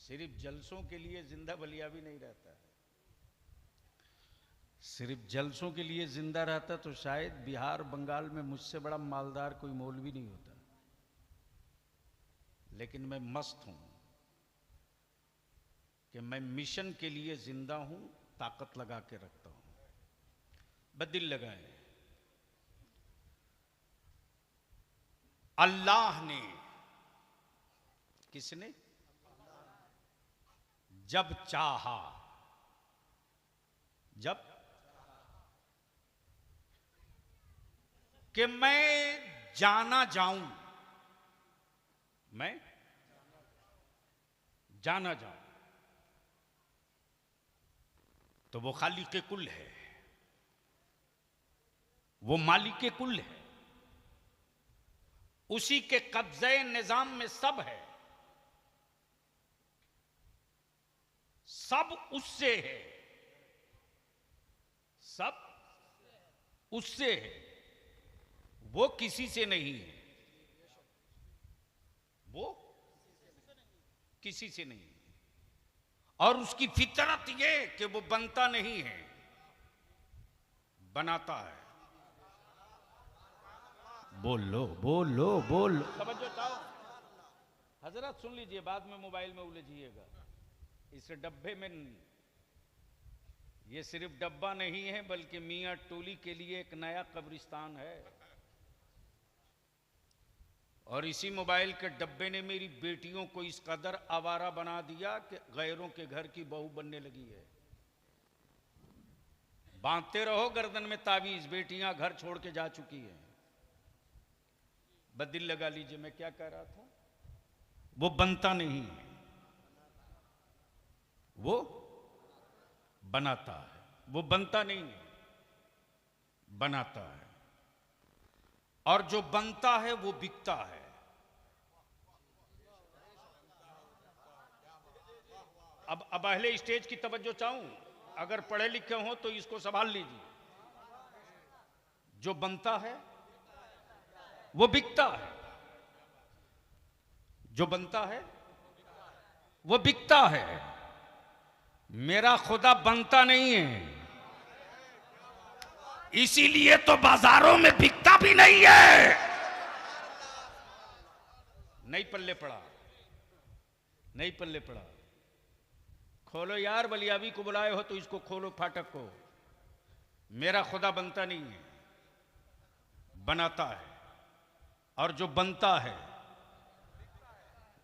सिर्फ जलसों के लिए जिंदा बलिया भी नहीं रहता है। सिर्फ जलसों के लिए जिंदा रहता तो शायद बिहार बंगाल में मुझसे बड़ा मालदार कोई मौलवी नहीं होता। लेकिन मैं मस्त हूं कि मैं मिशन के लिए जिंदा हूं, ताकत लगा के रखता हूं। बदिल लगाए अल्लाह ने, किसने? जब चाहा, जब कि मैं जाना जाऊं, मैं जाना जाऊं, तो वो खालिक कुल है, वो मालिक कुल है, उसी के कब्जे निजाम में सब है, सब उससे है, सब उससे है, वो किसी से नहीं है, वो किसी से नहीं है। और उसकी फितरत ये कि वो बनता नहीं है, बनाता है। बोलो बोलो बोलो, समझो चाहो हजरत, सुन लीजिए, बाद में मोबाइल में उलझिएगा। इस डब्बे में ये सिर्फ डब्बा नहीं है, बल्कि मियां टोली के लिए एक नया कब्रिस्तान है। और इसी मोबाइल के डब्बे ने मेरी बेटियों को इस कदर आवारा बना दिया कि गैरों के घर की बहू बनने लगी है। बांधते रहो गर्दन में तावीज, बेटियां घर छोड़ के जा चुकी हैं। बदिल लगा लीजिए, मैं क्या कह रहा था? वो बनता नहीं है, वो बनाता है। वो बनता नहीं है, बनाता है। और जो बनता है वो बिकता है। अब अहले स्टेज की तवज्जो चाहूं, अगर पढ़े लिखे हो तो इसको संभाल लीजिए। जो बनता है वो बिकता है, जो बनता है वो बिकता है। मेरा खुदा बनता नहीं है, इसीलिए तो बाजारों में बिकता भी नहीं है। नहीं पल्ले पड़ा, नहीं पल्ले पड़ा। खोलो यार, बलियाबी को बुलाए हो तो इसको खोलो, फाटक को। मेरा खुदा बनता नहीं है, बनाता है। और जो बनता है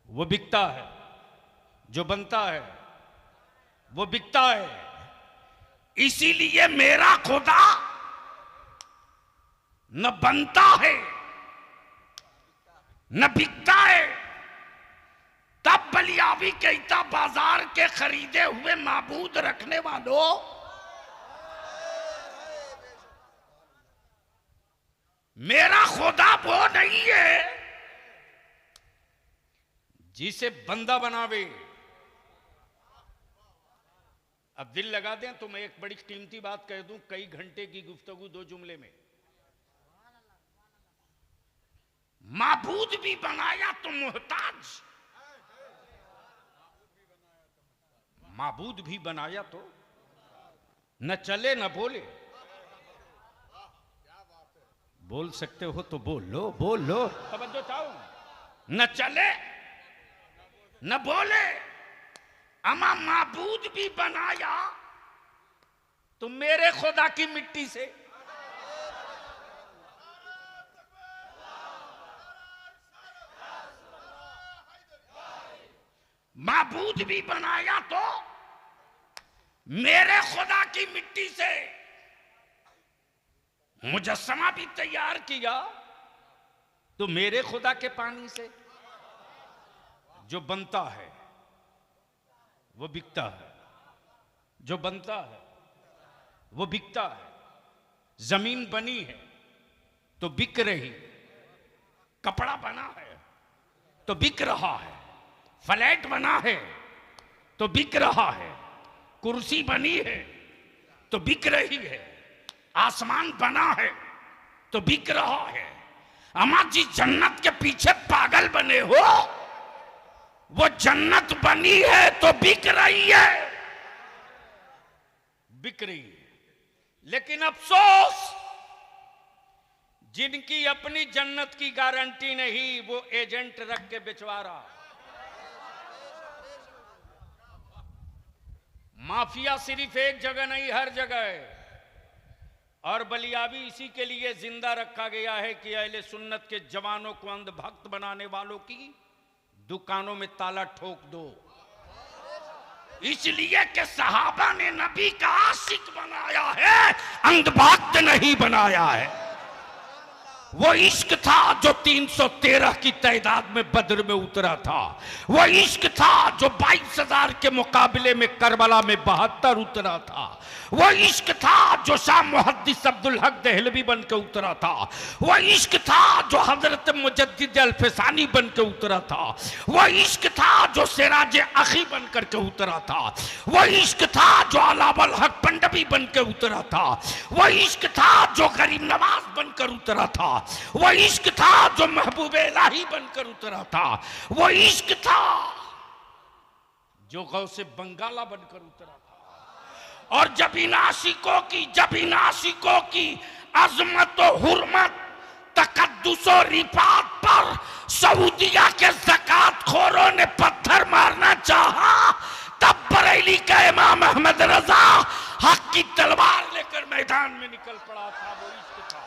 वो बिकता है, जो बनता है वो बिकता है। इसीलिए मेरा खुदा न बनता है न बिकता है। तब बलियावी कहता, बाजार के खरीदे हुए माबूद रखने वालों, मेरा खुदा वो नहीं है जिसे बंदा बनावे। अब दिल लगा दें तो मैं एक बड़ी कीमती बात कह दूं, कई घंटे की गुफ्तगू 2 जुमले में। माबूद भी बनाया तो मोहताज, माबूद भी बनाया तो न चले न बोले। बोल सकते हो तो बोलो, बोलो, तवज्जो चाहो। न चले न बोले, अमा माबूद भी बनाया तो मेरे खुदा की मिट्टी से। माबूद भी बनाया तो मेरे खुदा की मिट्टी से। मुजस्समा भी तैयार किया तो मेरे खुदा के पानी से। जो बनता है वो बिकता है, जो बनता है वो बिकता है। जमीन बनी है तो बिक रही, कपड़ा बना है तो बिक रहा है, फ्लैट बना है तो बिक रहा है, कुर्सी बनी है तो बिक रही है, आसमान बना है तो बिक रहा है। अम्मा जी जन्नत के पीछे पागल बने हो, वो जन्नत बनी है तो बिक रही है, बिक रही है। लेकिन अफसोस, जिनकी अपनी जन्नत की गारंटी नहीं, वो एजेंट रख के बिचवा रहा। माफिया सिर्फ एक जगह नहीं, हर जगह है। और बलियाबी इसी के लिए जिंदा रखा गया है कि अहले सुन्नत के जवानों को अंधभक्त बनाने वालों की दुकानों में ताला ठोक दो। इसलिए कि सहाबा ने नबी का आशिक बनाया है, अंधभक्त नहीं बनाया है। वो इश्क था जो 313 की तादाद में बद्र में उतरा था। वो इश्क था जो 22,000 के मुकाबले में करबला में 72 उतरा था। वो इश्क था जो शाह मुहद्दिस अब्दुल हक देहलवी बन के उतरा था। वो इश्क था जो हजरत मुजद्दिद अल्फसानी बन के उतरा था। वो इश्क था जो सिराज अखी बन करके उतरा था। वो इश्क था जो अलावल हक पंडवी बन के उतरा था। वो इश्क था जो गरीब नवाज बनकर उतरा था। वो इश्क था जो महबूब इलाही बनकर उतरा था। वो इश्क था जो गौसे बंगाला बनकर उतरा था। और जब इन आशिकों की अजमत और हुर्मत, तकद्दुस और रिफात पर सऊदिया के ज़कात खोरों ने पत्थर मारना चाहा, तब बरेली का इमाम अहमद रजा हक की तलवार लेकर मैदान में निकल पड़ा था। वो इश्क था।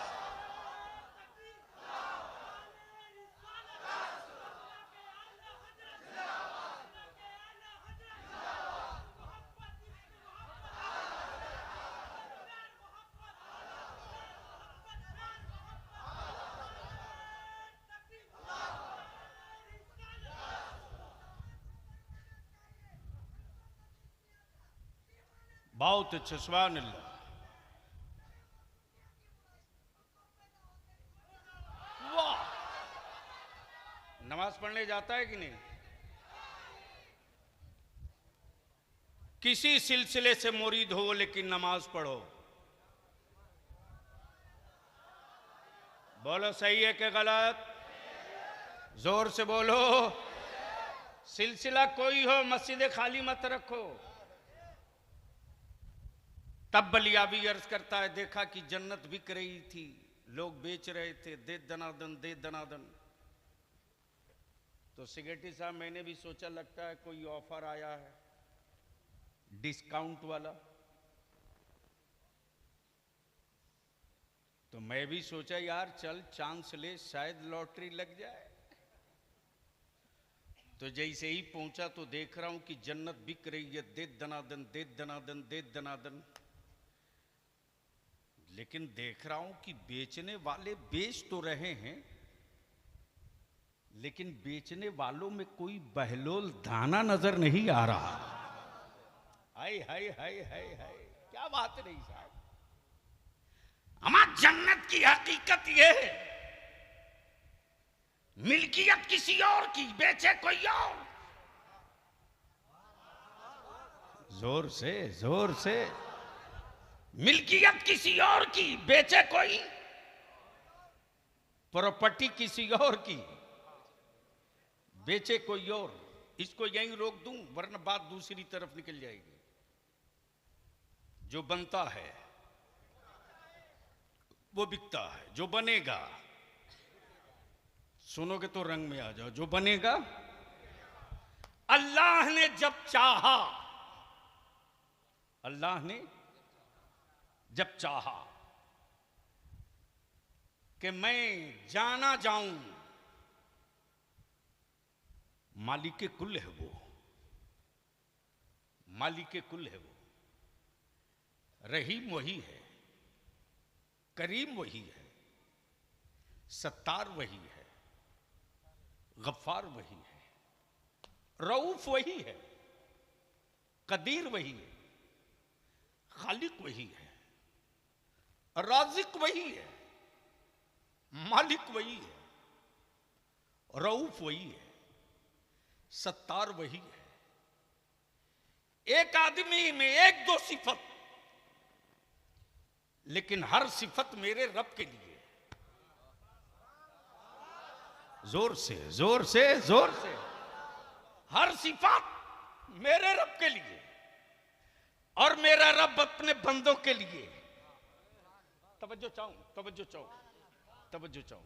बहुत अच्छे, सुभान अल्लाह। वाह, नमाज पढ़ने जाता है कि नहीं? किसी सिलसिले से मुरीद हो लेकिन नमाज पढ़ो। बोलो सही है कि गलत? जोर से बोलो। सिलसिला कोई हो, मस्जिद खाली मत रखो। तब बलियाबी अर्ज करता है, देखा कि जन्नत बिक रही थी, लोग बेच रहे थे, दे दनादन दे दनादन। तो सेक्रेटरी साहब, मैंने भी सोचा लगता है कोई ऑफर आया है डिस्काउंट वाला। तो मैं भी सोचा यार चल चांस ले, शायद लॉटरी लग जाए। तो जैसे ही पहुंचा तो देख रहा हूं कि जन्नत बिक रही है, दे दनादन दे दनादन दे दनादन। लेकिन देख रहा हूं कि बेचने वाले बेच तो रहे हैं, लेकिन बेचने वालों में कोई बहलोल दाना नजर नहीं आ रहा। हाय हाय हाय हाय हाय, क्या बात नहीं साहब। हमारी जन्नत की हकीकत यह है, मिल्कियत किसी और की, बेचे कोई और। जोर से जोर से। मिल्कियत किसी और की, बेचे कोई। प्रॉपर्टी किसी और की, बेचे कोई और। इसको यहीं रोक दूं वरना बात दूसरी तरफ निकल जाएगी। जो बनता है वो बिकता है, जो बनेगा, सुनोगे तो रंग में आ जाओ, जो बनेगा। अल्लाह ने जब चाहा, अल्लाह ने जब चाहा कि मैं जाना जाऊं, मालिक कुल है वो, मालिक कुल है वो। रहीम वही है, करीम वही है, सत्तार वही है, गफ्फार वही है, रऊफ वही है, कदीर वही है, खालिक वही है, राजिक वही है, मालिक वही है, रऊफ वही है, सत्तार वही है। एक आदमी में एक दो सिफत, लेकिन हर सिफत मेरे रब के लिए। जोर से जोर से जोर से। हर सिफात मेरे रब के लिए और मेरा रब अपने बंदों के लिए। तवज्जो चाहूं, तवज्जो चाहूं, तवज्जो चाहूं।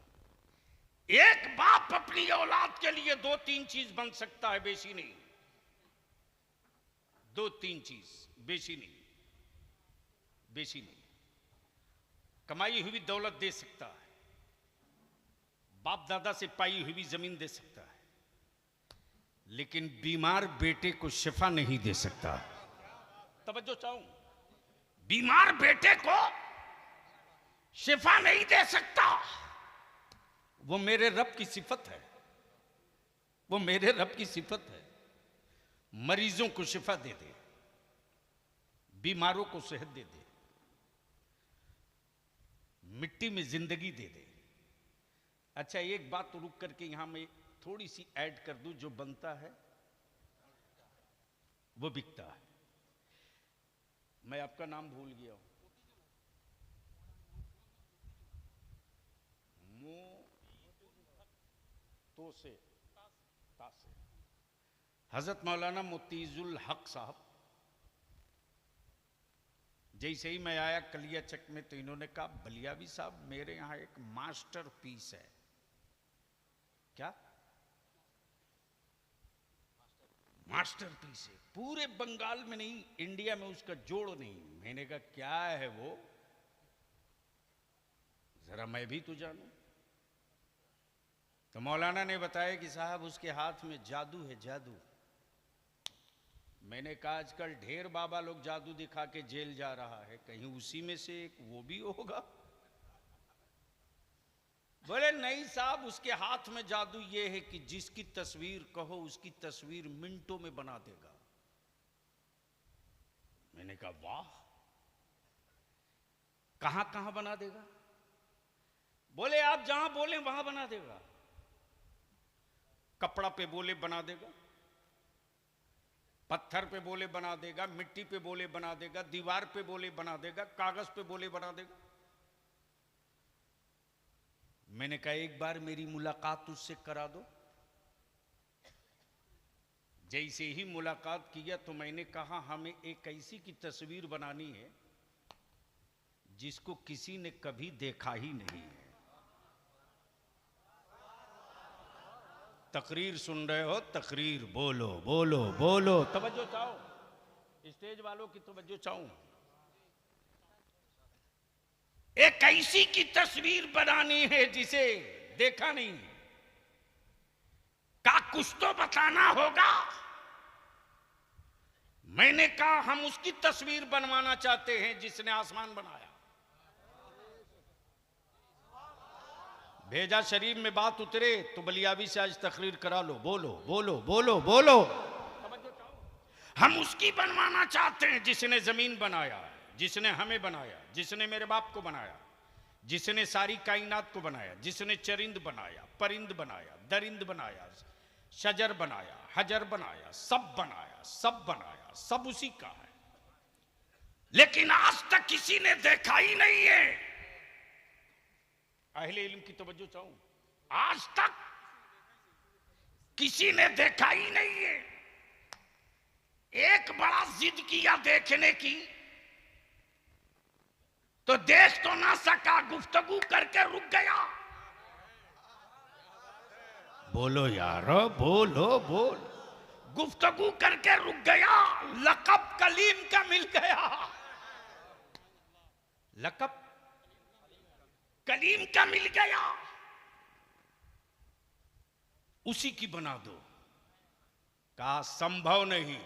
एक बाप अपनी औलाद के लिए 2-3 चीज बन सकता है, बेशी नहीं। 2-3 चीज, बेशी नहीं, बेशी नहीं। कमाई हुई दौलत दे सकता है, बाप दादा से पाई हुई जमीन दे सकता है, लेकिन बीमार बेटे को शिफा नहीं दे सकता। तवज्जो चाहूं, बीमार बेटे को शिफा नहीं दे सकता। वो मेरे रब की सिफत है, वो मेरे रब की सिफत है। मरीजों को शिफा दे दे, बीमारों को सेहत दे दे, मिट्टी में जिंदगी दे दे। अच्छा, एक बात तो रुक करके यहां मैं थोड़ी सी ऐड कर दूं, जो बनता है वो बिकता है। मैं आपका नाम भूल गया हूं। तो से तासे हजरत मौलाना मुतीजुल हक साहब, जैसे ही मैं आया कलिया चक में तो इन्होंने कहा, बलियावी साहब मेरे यहां एक मास्टर पीस है। क्या मास्टर पीस है? पूरे बंगाल में नहीं, इंडिया में उसका जोड़ नहीं। मैंने कहा क्या है वो, जरा मैं भी तो जानूं। तो मौलाना ने बताया कि साहब उसके हाथ में जादू है, जादू। मैंने कहा आजकल ढेर बाबा लोग जादू दिखा के जेल जा रहा है, कहीं उसी में से एक वो भी होगा? बोले नहीं साहब, उसके हाथ में जादू ये है कि जिसकी तस्वीर कहो उसकी तस्वीर मिनटों में बना देगा। मैंने कहा वाह, कहां कहां बना देगा? बोले आप जहां बोले वहां बना देगा। कपड़ा पे बोले बना देगा, पत्थर पे बोले बना देगा, मिट्टी पे बोले बना देगा, दीवार पे बोले बना देगा, कागज पे बोले बना देगा। मैंने कहा एक बार मेरी मुलाकात उससे करा दो। जैसे ही मुलाकात किया तो मैंने कहा हमें एक ऐसी की तस्वीर बनानी है जिसको किसी ने कभी देखा ही नहीं है। तकरीर सुन रहे हो? तकरीर, बोलो बोलो बोलो। तवज्जो चाहो, स्टेज वालों की तवज्जो चाहूं। एक ऐसी की तस्वीर बनानी है जिसे देखा नहीं, का कुछ तो बताना होगा। मैंने कहा हम उसकी तस्वीर बनवाना चाहते हैं जिसने आसमान बनाया। भेजा शरीफ में बात उतरे तो बलियावी से आज तकरीर करा लो। बोलो बोलो बोलो बोलो। हम उसकी बनवाना चाहते हैं जिसने जमीन बनाया, जिसने हमें बनाया, जिसने मेरे बाप को बनाया, जिसने सारी कायनात को बनाया, जिसने चरिंद बनाया, परिंद बनाया, दरिंद बनाया, शजर बनाया, हजर बनाया, सब बनाया, सब बनाया, सब उसी का है। लेकिन आज तक किसी ने देखा ही नहीं है। अहले इल्म की तवज्जो चाहूं, आज तक किसी ने देखा ही नहीं है। एक बड़ा जिद किया देखने की तो देख तो ना सका, गुफ्तगू करके रुक गया। बोलो यारो, बोलो बोल। गुफ्तगू करके रुक गया, लकब कलीम का मिल गया। लकब कलीम का मिल गया, उसी की बना दो। कहा संभव नहीं,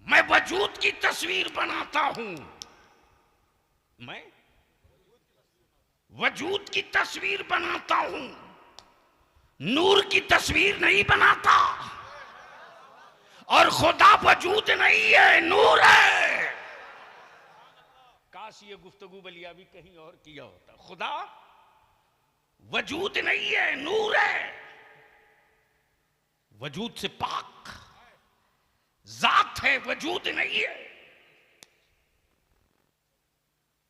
मैं वजूद की तस्वीर बनाता हूं। मैं वजूद की तस्वीर बनाता हूं, नूर की तस्वीर नहीं बनाता। और खुदा वजूद नहीं है, नूर है। काश ये गुफ्तगू बलियावी कहीं और किया होता। खुदा वजूद नहीं है, नूर है। वजूद से पाक जात है, वजूद नहीं है।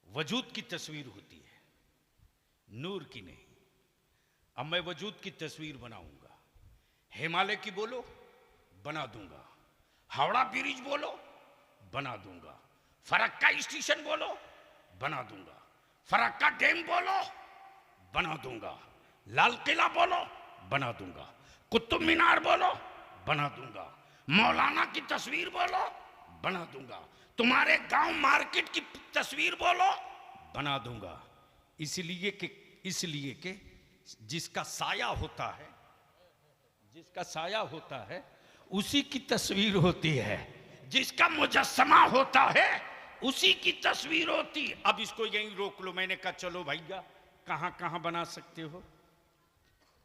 वजूद की तस्वीर होती है, नूर की नहीं। अब मैं वजूद की तस्वीर बनाऊंगा। हिमालय की बोलो, बना दूंगा। हावड़ा ब्रिज बोलो, बना दूंगा। फरक्का स्टेशन बोलो, बना दूंगा। फरक्का डैम बोलो, बना दूंगा। लाल किला बोलो, बना दूंगा। कुतुब मीनार बोलो, बना दूंगा। मौलाना की तस्वीर बोलो, बना दूंगा। तुम्हारे गांव मार्केट की तस्वीर बोलो, बना दूंगा। इसलिए कि जिसका साया होता है, जिसका साया होता है उसी की तस्वीर होती है। जिसका मुजस्समा होता है उसी की तस्वीर होती। अब इसको यहीं रोक लो। मैंने कहा चलो भैया, कहां कहां बना सकते हो,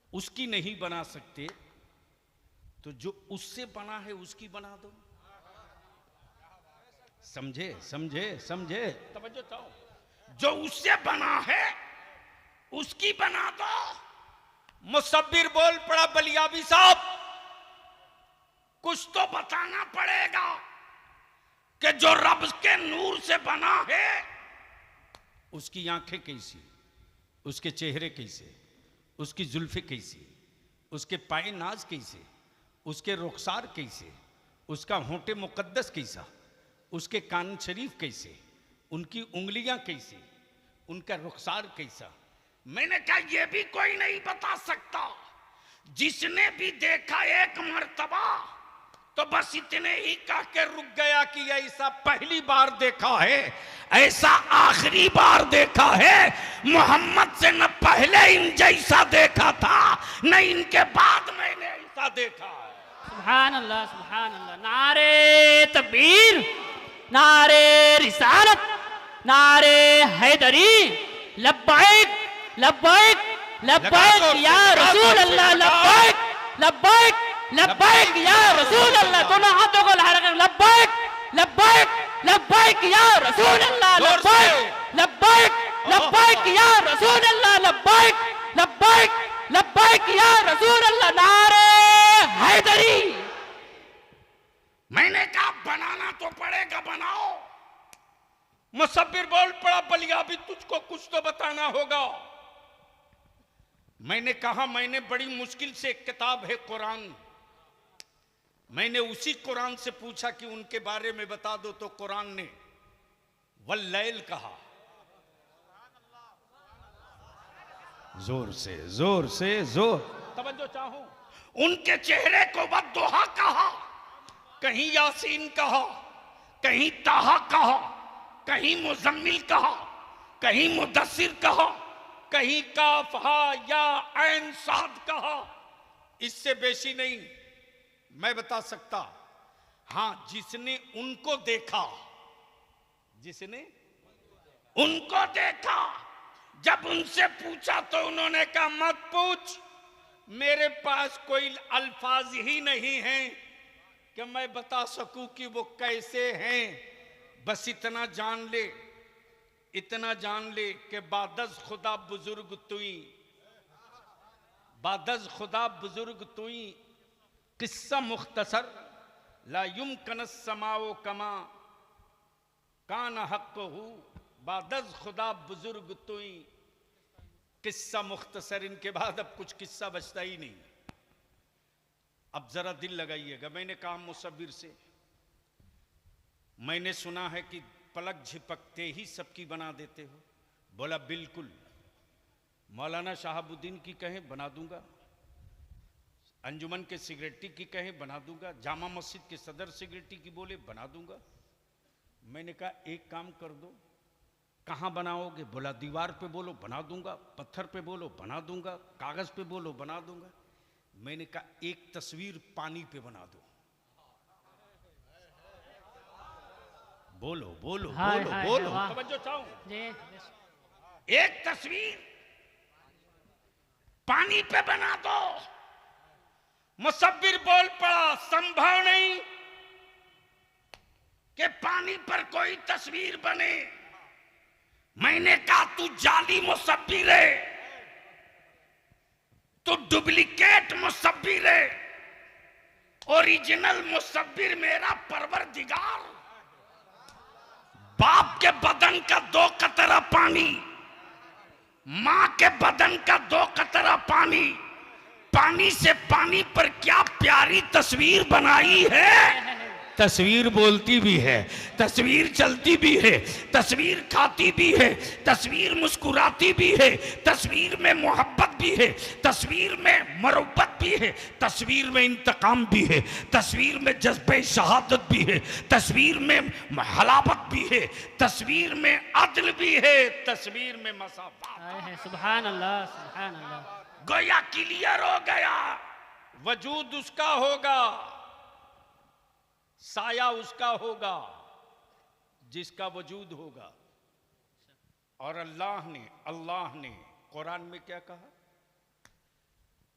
उसकी नहीं बना सकते तो जो उससे बना है उसकी बना दो। समझे समझे समझे, तवज्जो चाहो। जो उससे बना है उसकी बना दो। मुसब्बिर बोल पड़ा, बलियाबी साहब कुछ तो बताना पड़ेगा कि जो रब के नूर से बना है उसकी आंखें कैसी, उसके चेहरे कैसे, उसकी जुल्फे कैसी, उसके पाए नाज कैसे, उसके रुखसार कैसे, उसका होंठे मुकद्दस कैसा, उसके कान शरीफ कैसे, उनकी उंगलियां कैसी, उनका रुखसार कैसा। मैंने कहा यह भी कोई नहीं बता सकता। जिसने भी देखा एक मर्तबा तो बस इतने ही कह के रुक गया कि ऐसा पहली बार देखा है, ऐसा आखिरी बार देखा है। मोहम्मद से न पहले इन जैसा देखा था, न इनके बाद मैंने ऐसा देखा है। सुभान अल्लाह, सुभान अल्लाह। नारे तकबीर, नारे रिसालत, नारे हैदरी, लब्बैक लब्बैक लब्बैक या रसूल अल्लाह, लब्बैक लब्बैक लब्बैक या रसूल अल्लाह। दोनों हाथों को लहरा कर लब्बैक लब्बैक लब्बैक या रसूल अल्लाह, लब्बैक लब्बैक लब्बैक या रसूल अल्लाह, लब्बैक लब्बैक लब्बैक या रसूल अल्लाह। नारे हैदरी। मैंने कहा बनाना तो पड़ेगा, बनाओ। मुसब्बिर बोल पड़ा, बलियाबी तुझको कुछ तो बताना होगा। मैंने कहा मैंने बड़ी मुश्किल से, एक किताब है कुरान, मैंने उसी कुरान से पूछा कि उनके बारे में बता दो, तो कुरान ने वल्लैल कहा। जोर से जोर से जोर, तवज्जो चाहूं। उनके चेहरे को वद्दुहा कहा, कहीं यासीन कहा, कहीं ताहा कहा, कहीं मुजम्मिल कहा, कहीं मुदस्सिर कहा, कहीं काफ हा या ऐन साद कहा। इससे बेशी नहीं मैं बता सकता। हां, जिसने उनको देखा, जिसने उनको देखा, जब उनसे पूछा तो उन्होंने कहा मत पूछ, मेरे पास कोई अल्फाज ही नहीं हैं कि मैं बता सकूं कि वो कैसे हैं। बस इतना जान ले, इतना जान ले कि बादज खुदा बुजुर्ग तुई, बादज खुदा बुजुर्ग तुई, किस्सा मुख्तसर ला युमकन समाओ कमा कान हक़्क़हू, बादज खुदा बुजुर्ग तुई। किस्सा मुख्तसर, इनके बाद अब कुछ किस्सा बचता ही नहीं। अब जरा दिल लगाइएगा। मैंने कहा मुसव्विर से, मैंने सुना है कि पलक झिपकते ही सबकी बना देते हो। बोला बिल्कुल। मौलाना शहाबुद्दीन की कहें बना दूंगा, अंजुमन के सेक्रेटरी की कहें बना दूंगा, जामा मस्जिद के सदर सेक्रेटरी की बोले बना दूंगा। मैंने कहा एक काम कर दो, कहां बनाओगे? बोला दीवार पे बोलो बना दूंगा, पत्थर पे बोलो बना दूंगा, कागज पे बोलो बना दूंगा। मैंने कहा एक तस्वीर पानी पे बना दो। बोलो बोलो बोलो बोलो, तवज्जो चाहूं। एक तस्वीर पानी पे बना दो। मुसव्विर बोल पड़ा, संभव नहीं कि पानी पर कोई तस्वीर बने। मैंने कहा तू जाली मुसव्विर है, तू डुप्लीकेट मुसव्विर है। ओरिजिनल मुसव्विर मेरा परवरदिगार। बाप के बदन का 2 कतरा पानी, मां के बदन का 2 कतरा पानी, पानी से पानी पर क्या प्यारी तस्वीर बनाई है। तस्वीर बोलती भी है, तस्वीर चलती भी है, तस्वीर खाती भी है, तस्वीर मुस्कुराती भी है, तस्वीर में मोहब्बत भी है, तस्वीर में मरब्बत भी है, तस्वीर में इंतकाम भी है, तस्वीर में जज्बे शहादत भी है, तस्वीर में हलावत भी है, तस्वीर में अदल भी है, तस्वीर में मसाफा। सुभान अल्लाह, सुभान अल्लाह। गोया क्लियर हो गया, वजूद उसका होगा, साया उसका होगा जिसका वजूद होगा। और अल्लाह ने कुरान में क्या कहा?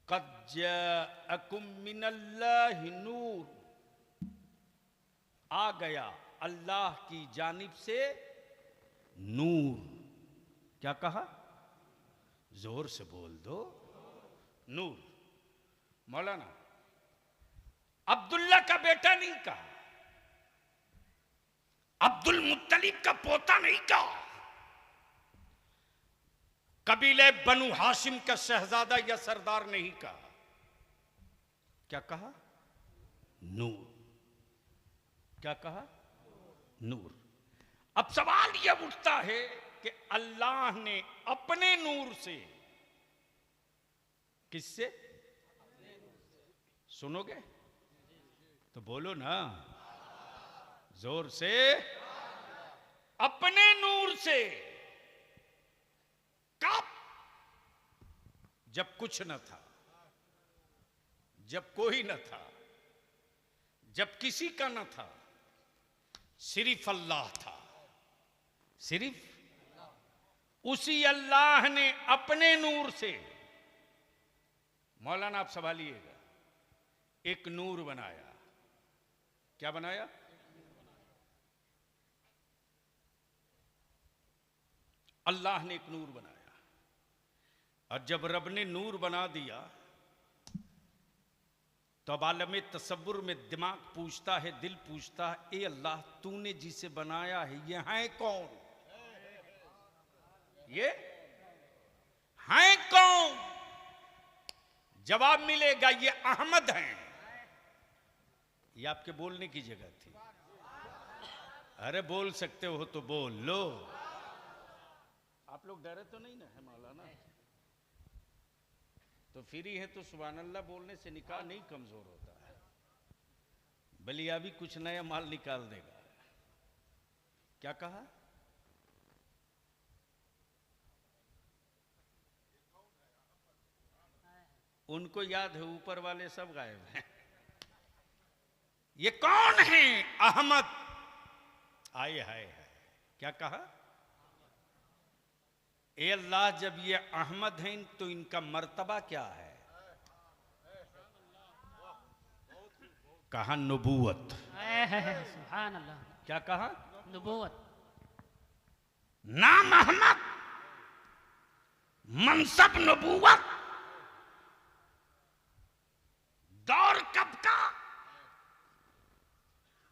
क़द जाअकुम मिनल्लाहि नूर, आ गया अल्लाह की जानिब से नूर। क्या कहा? जोर से बोल दो, नूर। मौलाना अब्दुल्ला का बेटा नहीं कहा, अब्दुल मुत्तलिब का पोता नहीं कहा, कबीले बनु हाशिम का शहजादा या सरदार नहीं कहा। क्या कहा? नूर। क्या कहा? नूर। अब सवाल यह उठता है कि अल्लाह ने अपने नूर से, किससे? सुनोगे तो बोलो ना जोर से। अपने नूर से कब? जब कुछ न था, जब कोई न था, जब किसी का न था, सिर्फ अल्लाह था। सिर्फ उसी अल्लाह ने अपने नूर से, मौलाना आप संभालिएगा, एक नूर बनाया। क्या बनाया? अल्लाह ने एक नूर बनाया। और जब रब ने नूर बना दिया तो अब आलम तसव्वुर में दिमाग पूछता है, दिल पूछता है, ए अल्लाह तूने जिसे बनाया है ये है कौन? ये है कौन? जवाब मिलेगा ये अहमद हैं। ये आपके बोलने की जगह थी। अरे बोल सकते हो तो बोल लो। आप लोग डरे तो नहीं ना है मौलाना? तो फिर ही है तो सुभान अल्लाह बोलने से निकाह नहीं कमजोर होता है, बलिया भी कुछ नया माल निकाल देगा। क्या कहा? उनको याद है, ऊपर वाले सब गायब हैं। ये कौन है? अहमद। आए हाय है। क्या कहा? ए अल्लाह जब ये अहमद हैं तो इनका मर्तबा क्या है? कहा? नबूवत। सुभान अल्लाह। क्या कहा? नबूवत। नाम अहमद, मनसब नबूवत। दौर कब का?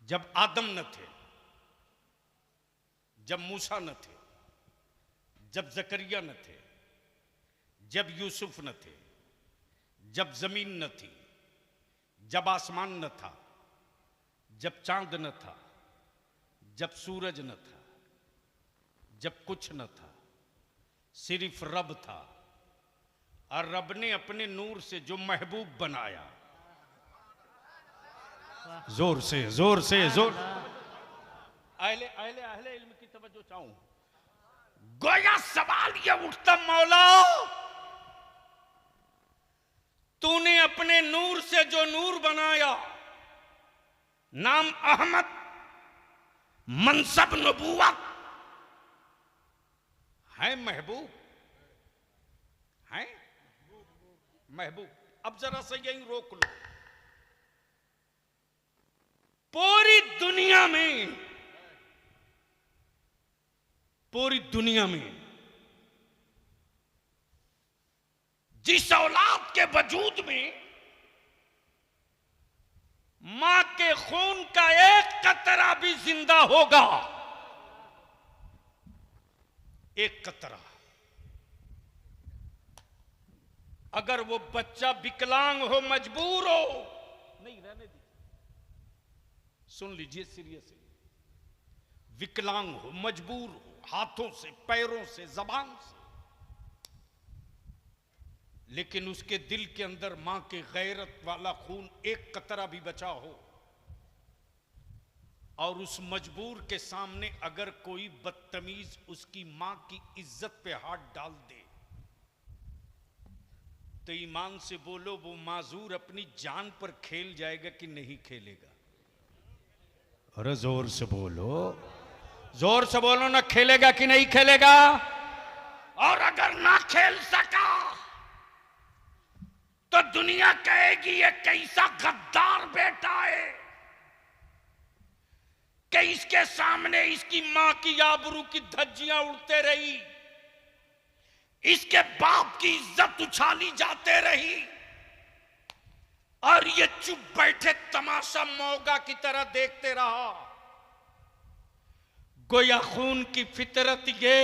जब आदम न थे, जब मूसा न थे, जब जकरिया न थे, जब यूसुफ न थे, जब जमीन न थी, जब आसमान न था, जब चांद न था, जब सूरज न था, जब कुछ न था, सिर्फ रब था। और रब ने अपने नूर से जो महबूब बनाया, जोर से जोर से जोर। अहले अहले अहले इल्म की तवज्जो चाहूं। गोया सवाल ये उठता, मौला तूने अपने नूर से जो नूर बनाया, नाम अहमद, मनसब नबूवत, है महबूब, है महबूब। अब जरा से यही रोक लो। पूरी दुनिया में, पूरी दुनिया में जिस औलाद के वजूद में मां के खून का एक कतरा भी जिंदा होगा, एक कतरा, अगर वो बच्चा विकलांग हो, मजबूर हो, नहीं रहने दीजिए, सुन लीजिए सीरियसली, विकलांग हो, मजबूर हो, हाथों से, पैरों से, जबान से, लेकिन उसके दिल के अंदर मां के गैरत वाला खून एक कतरा भी बचा हो, और उस मजबूर के सामने अगर कोई बदतमीज उसकी मां की इज्जत पे हाथ डाल दे, तो ईमान से बोलो, वो माजूर अपनी जान पर खेल जाएगा कि नहीं खेलेगा? अरे जोर से बोलो, जोर से बोलो ना, खेलेगा कि नहीं खेलेगा? और अगर ना खेल सका तो दुनिया कहेगी ये कैसा गद्दार बेटा है कि इसके सामने इसकी मां की आबरू की धज्जियां उड़ते रही, इसके बाप की इज्जत उछाली जाते रही, और ये चुप बैठे तमाशा मौगा की तरह देखते रहा। गोया खून की फितरत ये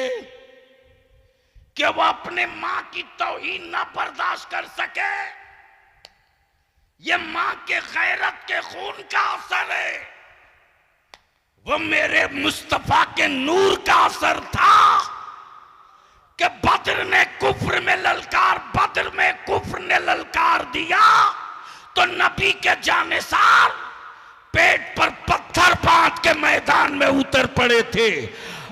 कि वो अपने मां की तौहीन ना बर्दाश्त कर सके, ये मां के गैरत के खून का असर है, वो मेरे मुस्तफा के नूर का असर था कि बद्र ने कुफ्र में ललकार, बद्र में कुफ्र ने ललकार दिया तो नबी के जानिसार पेट पर पत्थर बांध के मैदान में उतर पड़े थे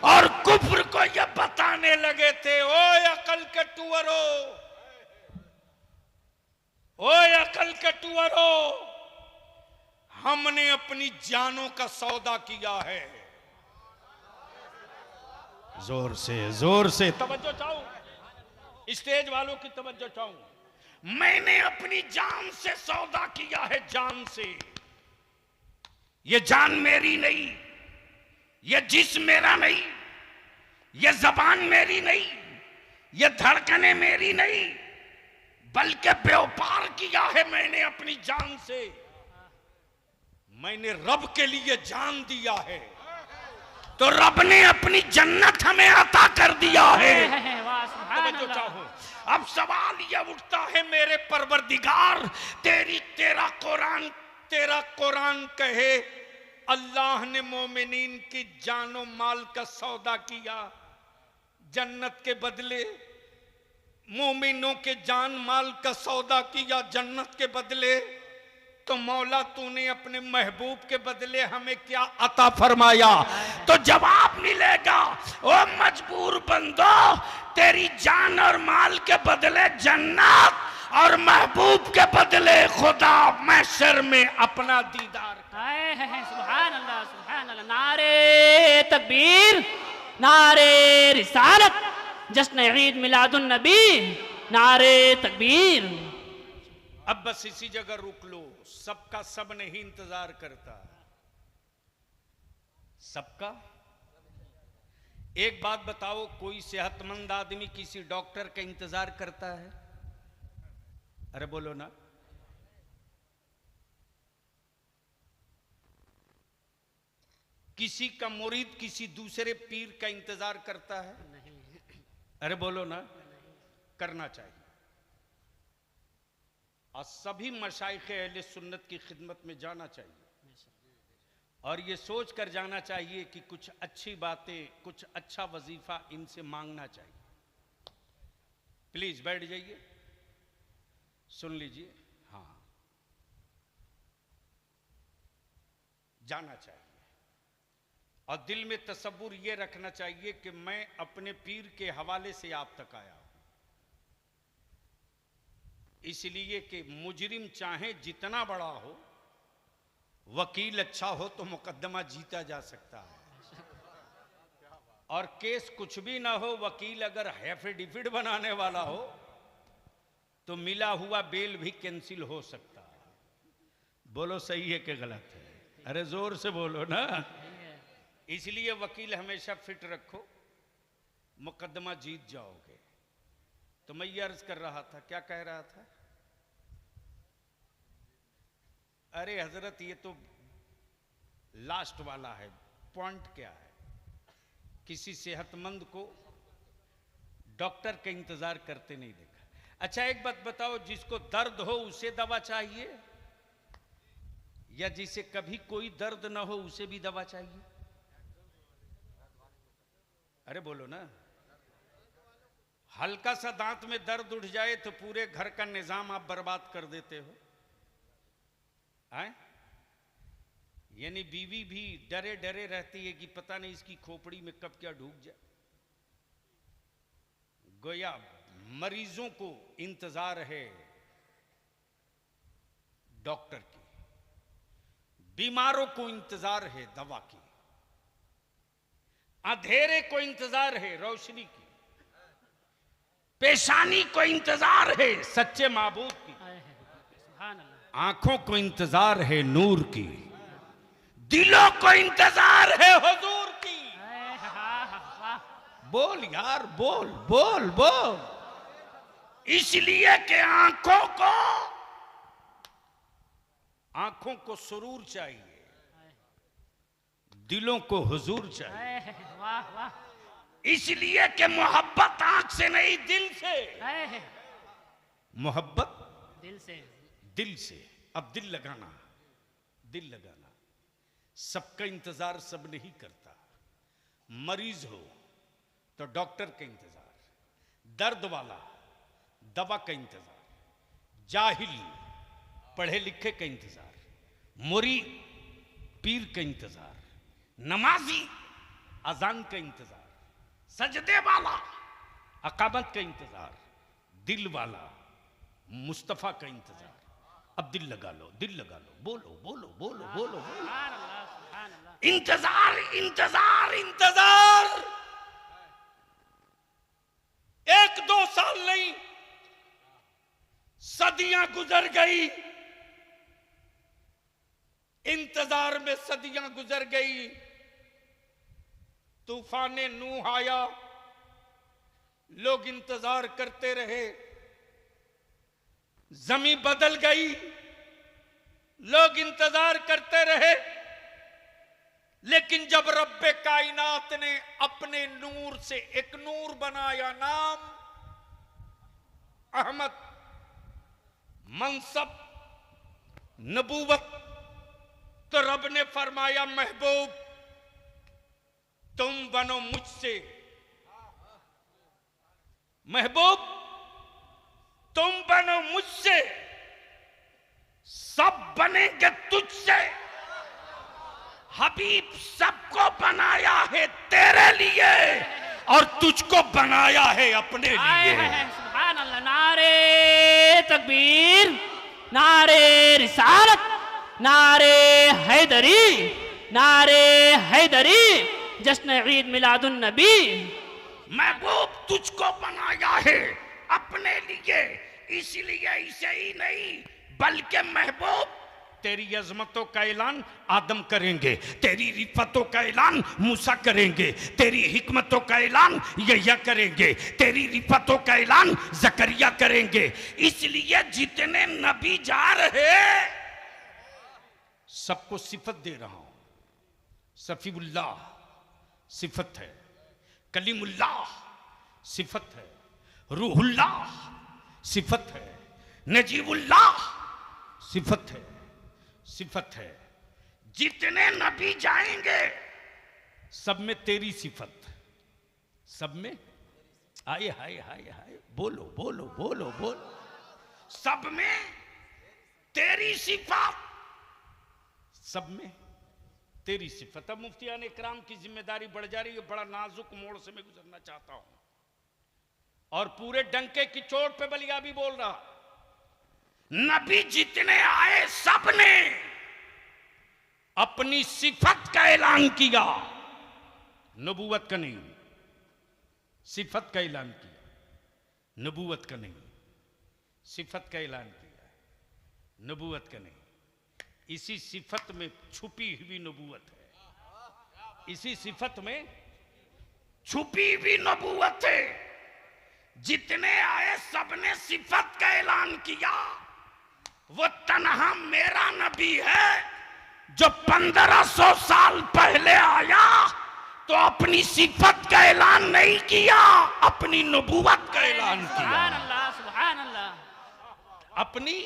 और कुफ्र को यह बताने लगे थे, ओए अकल के टुअरो, ओए अकल के टुअरो, हमने अपनी जानों का सौदा किया है। जोर से तवज्जो चाहूं, स्टेज वालों की तवज्जो चाहूं। मैंने अपनी जान से सौदा किया है, जान से। ये जान मेरी नहीं, ये जिस्म मेरा नहीं, ये जबान मेरी नहीं, ये धड़कनें मेरी नहीं, बल्कि व्यापार किया है मैंने अपनी जान से। मैंने रब के लिए जान दिया है तो रब ने अपनी जन्नत हमें अता कर दिया है। तो चाहो, अब सवाल यह उठता है मेरे परवरदिगार, तेरा कुरान कहे अल्लाह ने मोमिनीन की जानो माल का सौदा किया जन्नत के बदले, मोमिनों के जान माल का सौदा किया जन्नत के बदले, तो मौला तूने अपने महबूब के बदले हमें क्या अता फरमाया? तो जवाब मिलेगा, ओ मजबूर बंदो, तेरी जान और माल के बदले जन्नत और महबूब के बदले खुदा महशर में अपना दीदार। सुभान अल्लाह, सुभान अल्लाह। नारे तकबीर, नारे रिसालत, जश्न ईद मिलादुन नबी, नारे तकबीर। अब बस इसी जगह रुक लो, सबका सब नहीं इंतजार करता, सबका। एक बात बताओ, कोई सेहतमंद आदमी किसी डॉक्टर का इंतजार करता है? अरे बोलो ना। किसी का मुरीद किसी दूसरे पीर का इंतजार करता है? अरे बोलो ना। करना चाहिए। और सभी मशाइख अहले सुन्नत की खिदमत में जाना चाहिए और ये सोच कर जाना चाहिए कि कुछ अच्छी बातें, कुछ अच्छा वजीफा इनसे मांगना चाहिए। प्लीज बैठ जाइए, सुन लीजिए। हाँ, जाना चाहिए और दिल में तसव्वुर ये रखना चाहिए कि मैं अपने पीर के हवाले से आप तक आया हूं, इसलिए कि मुजरिम चाहे जितना बड़ा हो, वकील अच्छा हो तो मुकदमा जीता जा सकता है, और केस कुछ भी ना हो, वकील अगर एफिडेविट बनाने वाला हो तो मिला हुआ बेल भी कैंसिल हो सकता है। बोलो सही है कि गलत है? अरे जोर से बोलो ना। इसलिए वकील हमेशा फिट रखो, मुकदमा जीत जाओगे। तो मैं ये अर्ज कर रहा था, क्या कह रहा था? अरे हजरत, ये तो लास्ट वाला है। पॉइंट क्या है? किसी सेहतमंद को डॉक्टर का इंतजार करते नहीं देखा। अच्छा एक बात बताओ, जिसको दर्द हो उसे दवा चाहिए या जिसे कभी कोई दर्द ना हो उसे भी दवा चाहिए? अरे बोलो ना। हल्का सा दांत में दर्द उठ जाए तो पूरे घर का निजाम आप बर्बाद कर देते हो। आए? यानी बीवी भी डरे डरे रहती है कि पता नहीं इसकी खोपड़ी में कब क्या ढूक जाए। गोया मरीजों को इंतजार है डॉक्टर की, बीमारों को इंतजार है दवा की, अंधेरे को इंतजार है रोशनी की, पेशानी को इंतजार है सच्चे माबूद की, सुभान अल्लाह। आंखों को इंतजार है नूर की, दिलों को इंतजार है हुजूर की। वाह। बोल यार, बोल बोल बोल। इसलिए कि आंखों को सुरूर चाहिए, दिलों को हुजूर चाहिए। वाह वाह। इसलिए कि मोहब्बत आंख से नहीं दिल से, मोहब्बत दिल से, दिल से। अब दिल लगाना, दिल लगाना। सबका इंतजार सब नहीं करता। मरीज हो तो डॉक्टर का इंतजार, दर्द वाला दवा का इंतजार, जाहिल पढ़े लिखे का इंतजार, मुरी पीर का इंतजार, नमाजी अजान का इंतजार, सजदे वाला अकामत का इंतजार, दिल वाला मुस्तफा का इंतजार। अब दिल लगा लो, दिल लगा लो, बोलो बोलो बोलो बोलो, सुभान अल्लाह, सुभान अल्लाह। इंतजार इंतजार इंतजार। 1-2 साल नहीं, सदियां गुजर गई, इंतजार में सदियां गुजर गई। तूफान नूह आया, लोग इंतजार करते रहे, जमीन बदल गई, लोग इंतजार करते रहे। लेकिन जब रब्बे कायनात ने अपने नूर से एक नूर बनाया, नाम अहमद, मनसब नबूवत, तो रब ने फरमाया महबूब तुम बनो मुझसे, महबूब तुम बनो मुझसे, सब बनेंगे तुझसे। हबीब सबको बनाया है तेरे लिए और तुझको बनाया है अपने लिए। सुभान अल्लाह। नारे तकबीर, नारे रिसालत, नारे हैदरी, नारे हैदरी, जश्न ईद मिलादुन नबी। महबूब तुझको बनाया है अपने लिए, इसलिए इसे ही नहीं बल्कि महबूब तेरी अजमतों का ऐलान आदम करेंगे, तेरी रिफतों का ऐलान मूसा करेंगे, तेरी हिकमतों का ऐलान यह्या करेंगे, तेरी रिफतों का ऐलान जकरिया करेंगे। इसलिए जितने नबी जा रहे सबको सिफत दे रहा हूं। सफीउल्लाह सिफत है, कलीमुल्लाह सिफत है, रूहुल्लाह सिफत है, नजीबुल्लाह सिफत है, सिफत है। जितने नबी जाएंगे सब में तेरी सिफत, सब में आए हाय हाय हाय, बोलो बोलो बोलो बोलो, सब में तेरी सिफत, सब में तेरी सिफत। अब मुफ्तियान इकराम की जिम्मेदारी बढ़ जा रही है, बड़ा नाजुक मोड़ से मैं गुजरना चाहता हूं और पूरे डंके की चोट पे बलिया भी बोल रहा। नबी जितने आए सब ने अपनी सिफत का ऐलान किया, नबूवत का नहीं, सिफत का ऐलान किया, नबूवत का नहीं, सिफत का ऐलान किया, नबूवत का नहीं। इसी सिफत में छुपी हुई नबूवत है, इसी सिफत में छुपी हुई नबूवत है। जितने आए सबने सिफत का ऐलान किया। वो तन्हा मेरा नबी है जो 1500 साल पहले आया तो अपनी सिफत का ऐलान नहीं किया, अपनी नबूवत का ऐलान किया। सुभान अल्लाह, सुभान अल्लाह। अपनी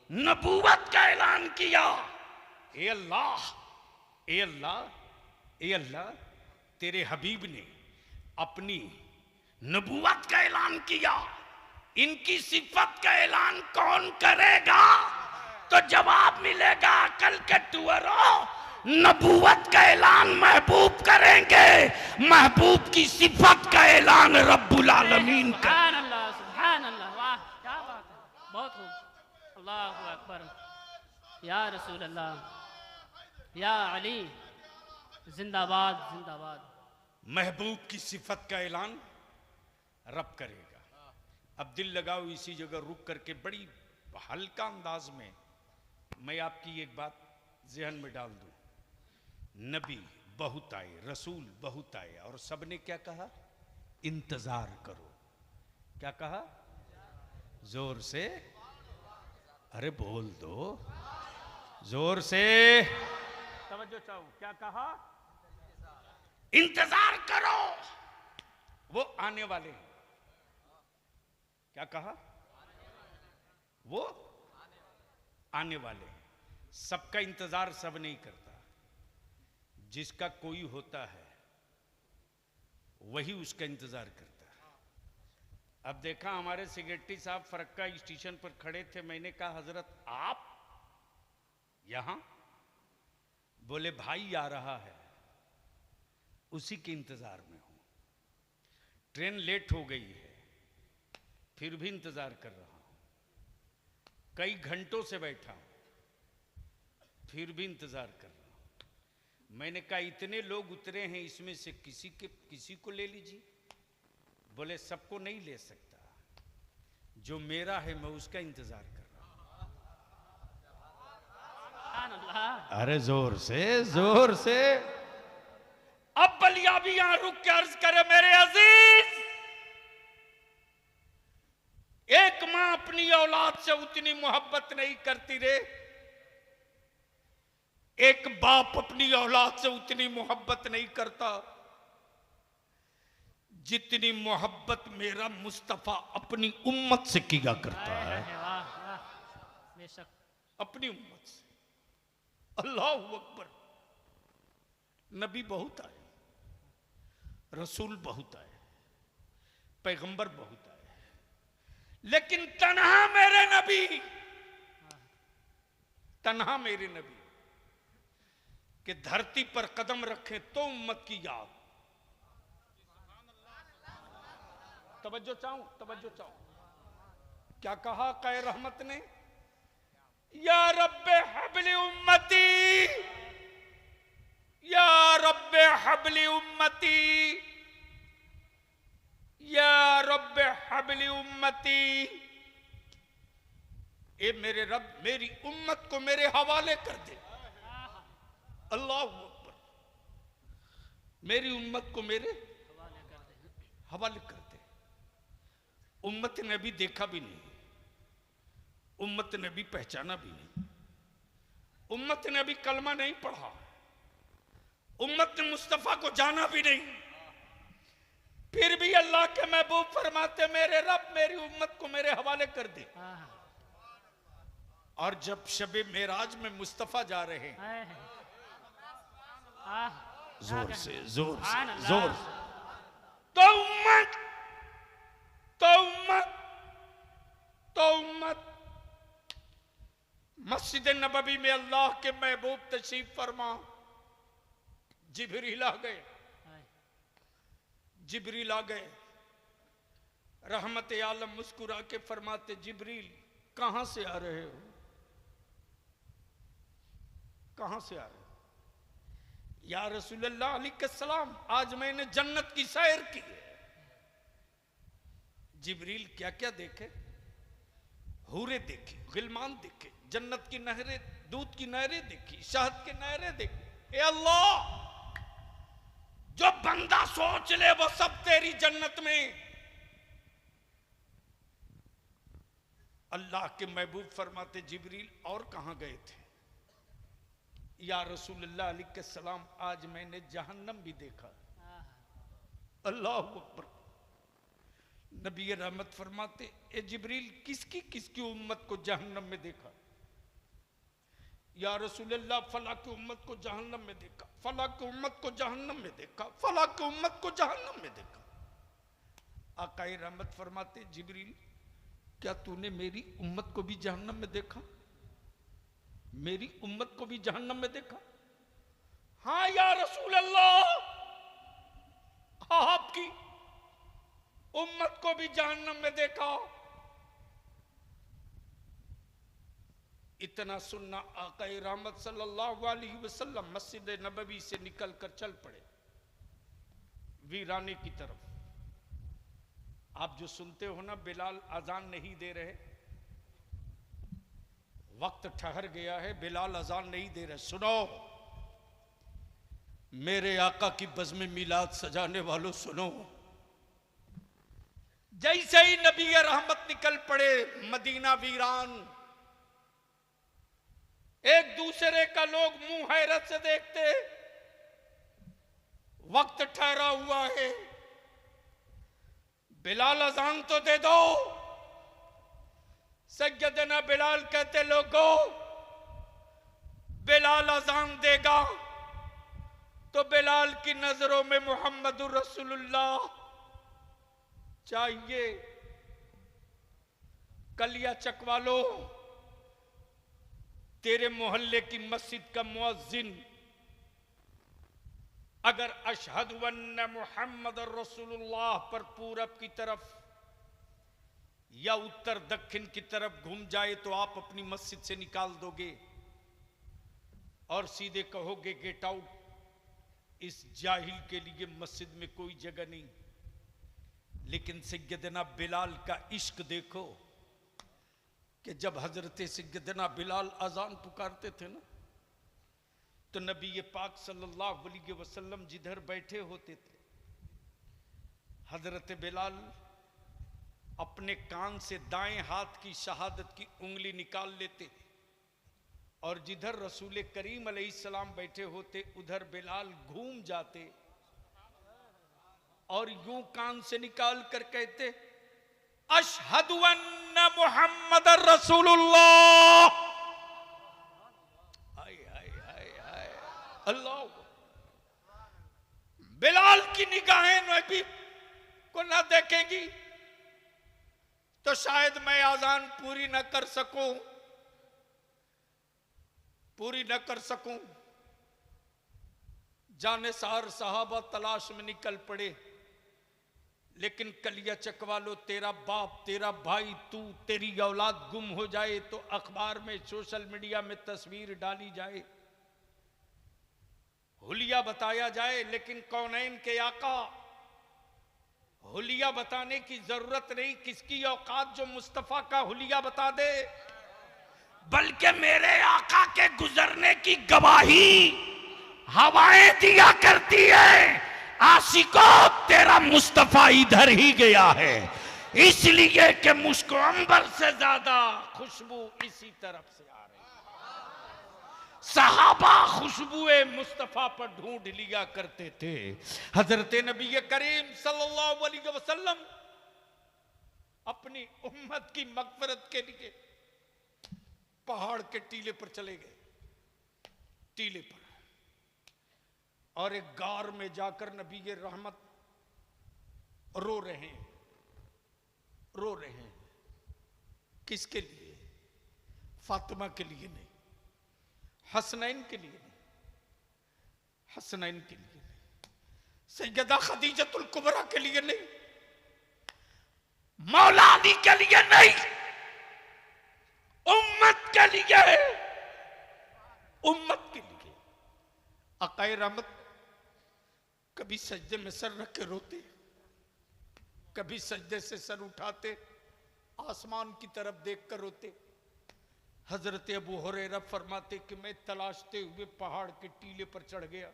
नबूवत का ऐलान किया। ए अल्लाह, ए अल्लाह, ए अल्लाह, तेरे हबीब ने अपनी नबूवत का ऐलान किया, इनकी सिफत का ऐलान कौन करेगा? तो जवाब मिलेगा कल के टुअरों, नबूवत का ऐलान महबूब करेंगे, महबूब की सिफत का ऐलान रब्बुल आलमीन का। सुभान अल्लाह, सुभान अल्लाह, वाह क्या बात है, बहुत खूब। अल्लाहु अकबर, या रसूल अल्लाह, या अली, जिंदाबाद जिंदाबाद। महबूब की सिफत का ऐलान रब करेगा। अब दिल लगाओ, इसी जगह रुक करके बड़ी हल्का अंदाज में मैं आपकी एक बात जहन में डाल दूं। नबी बहुत आए, रसूल बहुत आए, और सबने क्या कहा? इंतजार करो। क्या कहा? जोर से, अरे बोल दो जोर से, तवज्जो चाहो। क्या कहा? इंतजार करो, वो आने वाले हैं। क्या कहा? वो आने वाले हैं। सबका इंतजार सब नहीं करता, जिसका कोई होता है वही उसका इंतजार करता है। अब देखा, हमारे सेक्रेटरी साहब फरक्का स्टेशन पर खड़े थे, मैंने कहा हजरत आप यहां? बोले भाई आ रहा है, उसी के इंतजार में हूं। ट्रेन लेट हो गई है, फिर भी इंतजार कर रहा हूं। कई घंटों से बैठा हूं, फिर भी इंतजार कर रहा हूं। मैंने कहा इतने लोग उतरे हैं, इसमें से किसी को ले लीजिए। बोले सबको नहीं ले सकता, जो मेरा है मैं उसका इंतजार कर रहा हूं। सुभान अल्लाह। अरे जोर से, जोर से। अब बलिया भी यहां रुक के अर्ज करे, मेरे अजीज, एक मां अपनी औलाद से उतनी मोहब्बत नहीं करती रे, एक बाप अपनी औलाद से उतनी मोहब्बत नहीं करता जितनी मोहब्बत मेरा मुस्तफा अपनी उम्मत से किया करता है। वाह वाह, बेशक। अपनी उम्मत से। अल्लाहु अकबर। नबी बहुत आए, रसूल बहुत आए, पैगंबर बहुत आए, लेकिन तन्हा मेरे नबी, तन्हा मेरे नबी कि धरती पर कदम रखे तो उम्मत की याद। तवज्जो चाहूं, तवज्जो चाहूं। क्या कहा कै रहमत ने? या रब्बे हबली उम्मती, या रब्बे हबली उम्मती, या रब्बे हबली उम्मती। ए मेरे रब, मेरी उम्मत को मेरे हवाले कर दे। अल्लाह अकबर। मेरी उम्मत को मेरे हवाले कर दे। उम्मत ने भी देखा भी नहीं, उम्मत ने भी पहचाना भी नहीं, उम्मत ने भी कलमा नहीं पढ़ा, उम्मत ने मुस्तफा को जाना भी नहीं, फिर भी अल्लाह के महबूब फरमाते मेरे रब मेरी उम्मत को मेरे हवाले कर दे। और जब शबे मेराज में मुस्तफा जा रहे हैं, जोर से, जोर से, जोर से, तो उम्मत, तो उम्मत, तो उम्मत मस्जिद नबवी में अल्लाह के महबूब तशरीफ फरमा। जिब्रील आ गए, जिब्रील आ गए। रहमत आलम मुस्कुरा के फरमाते जिब्रील कहां से आ रहे हो? कहां से आ रहे हो? या रसूलल्लाह अलैहिस्सलाम, आज मैंने जन्नत की सैर की है। जिब्रील क्या क्या देखे? हूरे देखे, गिलमान देखे, जन्नत की नहरें, दूध की नहरें देखी, शहद की नहरें देखी। ए अल्लाह, जो बंदा सोच ले वो सब तेरी जन्नत में। अल्लाह के महबूब फरमाते जिब्रील और कहां गए थे? या रसूलुल्लाह अलैहिस्सलाम, आज मैंने जहन्नम भी देखा। अल्लाह अकबर। नबी रहमत फरमाते, ए जिब्रील, किसकी किसकी उम्मत को जहन्नम में देखा? या रसूलल्लाह, फला की उम्मत को जहन्नम में देखा, फला की उम्मत को जहन्नम में देखा, फला की उम्मत को जहन्नम में देखा। आकाए रहमत फरमाते, जिब्रील, क्या तूने मेरी उम्मत को भी जहन्नम में देखा? मेरी उम्मत को भी जहन्नम में देखा? हाँ या रसूल अल्लाह, आपकी उम्मत को भी जहन्नम में देखा। इतना सुनना, आकाए रहमत सल्लल्लाहु अलैहि वसल्लम मस्जिद नबवी से निकलकर चल पड़े वीराने की तरफ। आप जो सुनते हो ना, बिलाल अजान नहीं दे रहे, वक्त ठहर गया है, बिलाल अजान नहीं दे रहे। सुनो मेरे आका की बज़्म मिलाद सजाने वालों, सुनो। जैसे ही नबी रहमत निकल पड़े, मदीना वीरान, एक दूसरे का लोग मुंह हैरत से देखते। वक्त ठहरा हुआ है, बिलाल अजान तो दे दो। सैयदना बिलाल कहते, लोगों, बिलाल अजान देगा तो बिलाल की नजरों में मुहम्मदुर रसूलुल्लाह चाहिए। कलिया चकवालो, तेरे मोहल्ले की मस्जिद का मुअज्जिन अगर अशहदु अन्न मुहम्मद रसूलुल्लाह पर पूरब की तरफ या उत्तर दक्षिण की तरफ घूम जाए तो आप अपनी मस्जिद से निकाल दोगे और सीधे कहोगे गेट आउट। इस जाहिल के लिए मस्जिद में कोई जगह नहीं। लेकिन सैयदना बिलाल का इश्क देखो कि जब हजरत सैयदना बिलाल अजान पुकारते थे ना, तो नबी पाक सल्लल्लाहु अलैहि वसल्लम जिधर बैठे होते थे, हजरत बिलाल अपने कान से दाएं हाथ की शहादत की उंगली निकाल लेते और जिधर रसूल करीम अलैहिस्सलाम बैठे होते उधर बिलाल घूम जाते और यूं कान से निकाल कर कहते, अशहदु अन्न मुहम्मद रसूलुल्लाह। हाय हाय हाय हाय अल्लाह। बिलाल की निगाहें नबी को ना देखेंगी तो शायद मैं आजान पूरी न कर सकूं, पूरी न कर सकूं। जाने सार साहबा तलाश में निकल पड़े, लेकिन कलिया चकवालो, तेरा बाप, तेरा भाई, तू, तेरी औलाद गुम हो जाए तो अखबार में, सोशल मीडिया में तस्वीर डाली जाए, हुलिया बताया जाए, लेकिन कौनैन के आका हुलिया बताने की जरूरत नहीं। किसकी औकात जो मुस्तफा का हुलिया बता दे, बल्कि मेरे आका के गुजरने की गवाही हवाएं दिया करती है। आशिको, तेरा मुस्तफा इधर ही गया है, इसलिए कि मुझको अंबर से ज्यादा खुशबू इसी तरफ से आ रही है। सहाबा खुशबुए मुस्तफा पर ढूंढ लिया करते थे। हजरत नबी करीम सल्लल्लाहु अलैहि वसल्लम अपनी उम्मत की मगफरत के लिए पहाड़ के टीले पर चले गए, टीले पर, और एक गार में जाकर नबी रहमत रो रहे हैं, रो रहे हैं। किसके लिए? फातिमा के लिए नहीं, हसनैन के लिए नहीं, हसनैन के लिए नहीं, सैयदा खदीजतुल कुबरा के लिए नहीं, मौला अली के लिए नहीं, उम्मत के लिए, उम्मत के लिए। आकाए रहमत कभी सजदे में सर रख के रोते, कभी सजदे से सर उठाते, आसमान की तरफ देखकर रोते। हजरत अबू हुरैरा फरमाते कि मैं तलाशते हुए पहाड़ के टीले पर चढ़ गया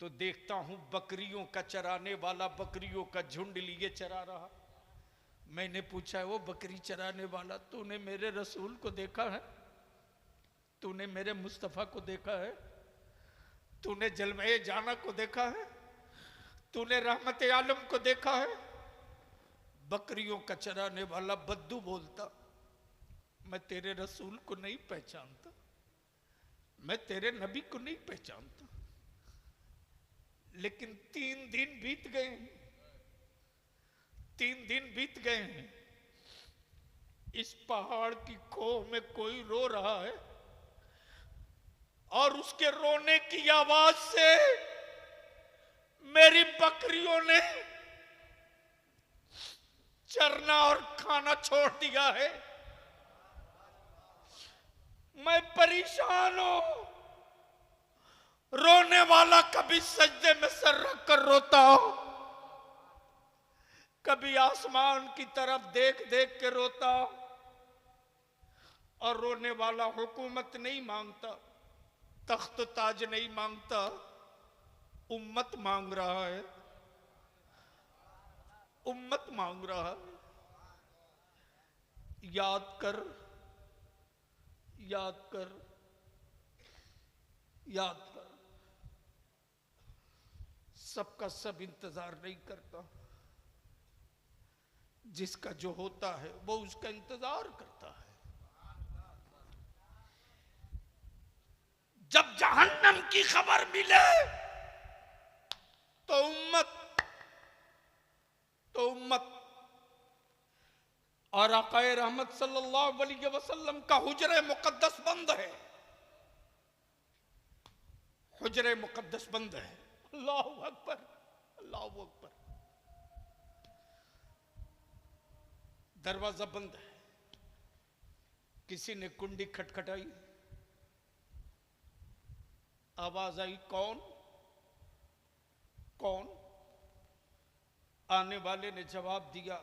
तो देखता हूं बकरियों का चराने वाला बकरियों का झुंड लिए चरा रहा। मैंने पूछा, वो बकरी चराने वाला, तूने मेरे रसूल को देखा है? तूने मेरे मुस्तफ़ा को देखा है? तूने जलवे जाना को देखा है? तूने रहमत आलम को देखा है? बकरियों का चराने वाला बद्दू बोलता, मैं तेरे रसूल को नहीं पहचानता, मैं तेरे नबी को नहीं पहचानता। लेकिन 3 दिन बीत गए, 3 दिन बीत गए हैं, इस पहाड़ की खोह में कोई रो रहा है और उसके रोने की आवाज से मेरी बकरियों ने चरना और खाना छोड़ दिया है। मैं परेशान हूं। रोने वाला कभी सजदे में सर रख कर रोता हो, कभी आसमान की तरफ देख देख के रोता हो। और रोने वाला हुकूमत नहीं मांगता, तख्त ताज नहीं मांगता, उम्मत मांग रहा है, उम्मत मांग रहा है। याद कर, याद कर, याद कर। सबका सब इंतजार नहीं करता, जिसका जो होता है वो उसका इंतजार करता है। जब जहन्नम की खबर मिले तो उम्मत और आक़ाए रहमत सल्लल्लाहु अलैहि वसल्लम का हुजरे मुक़द्दस बंद है, हुजरे मुक़द्दस बंद है। अल्लाहु अकबर, अल्लाहु अकबर। दरवाजा बंद है। किसी ने कुंडी खटखटाई, आवाज आई, कौन कौन? आने वाले ने जवाब दिया,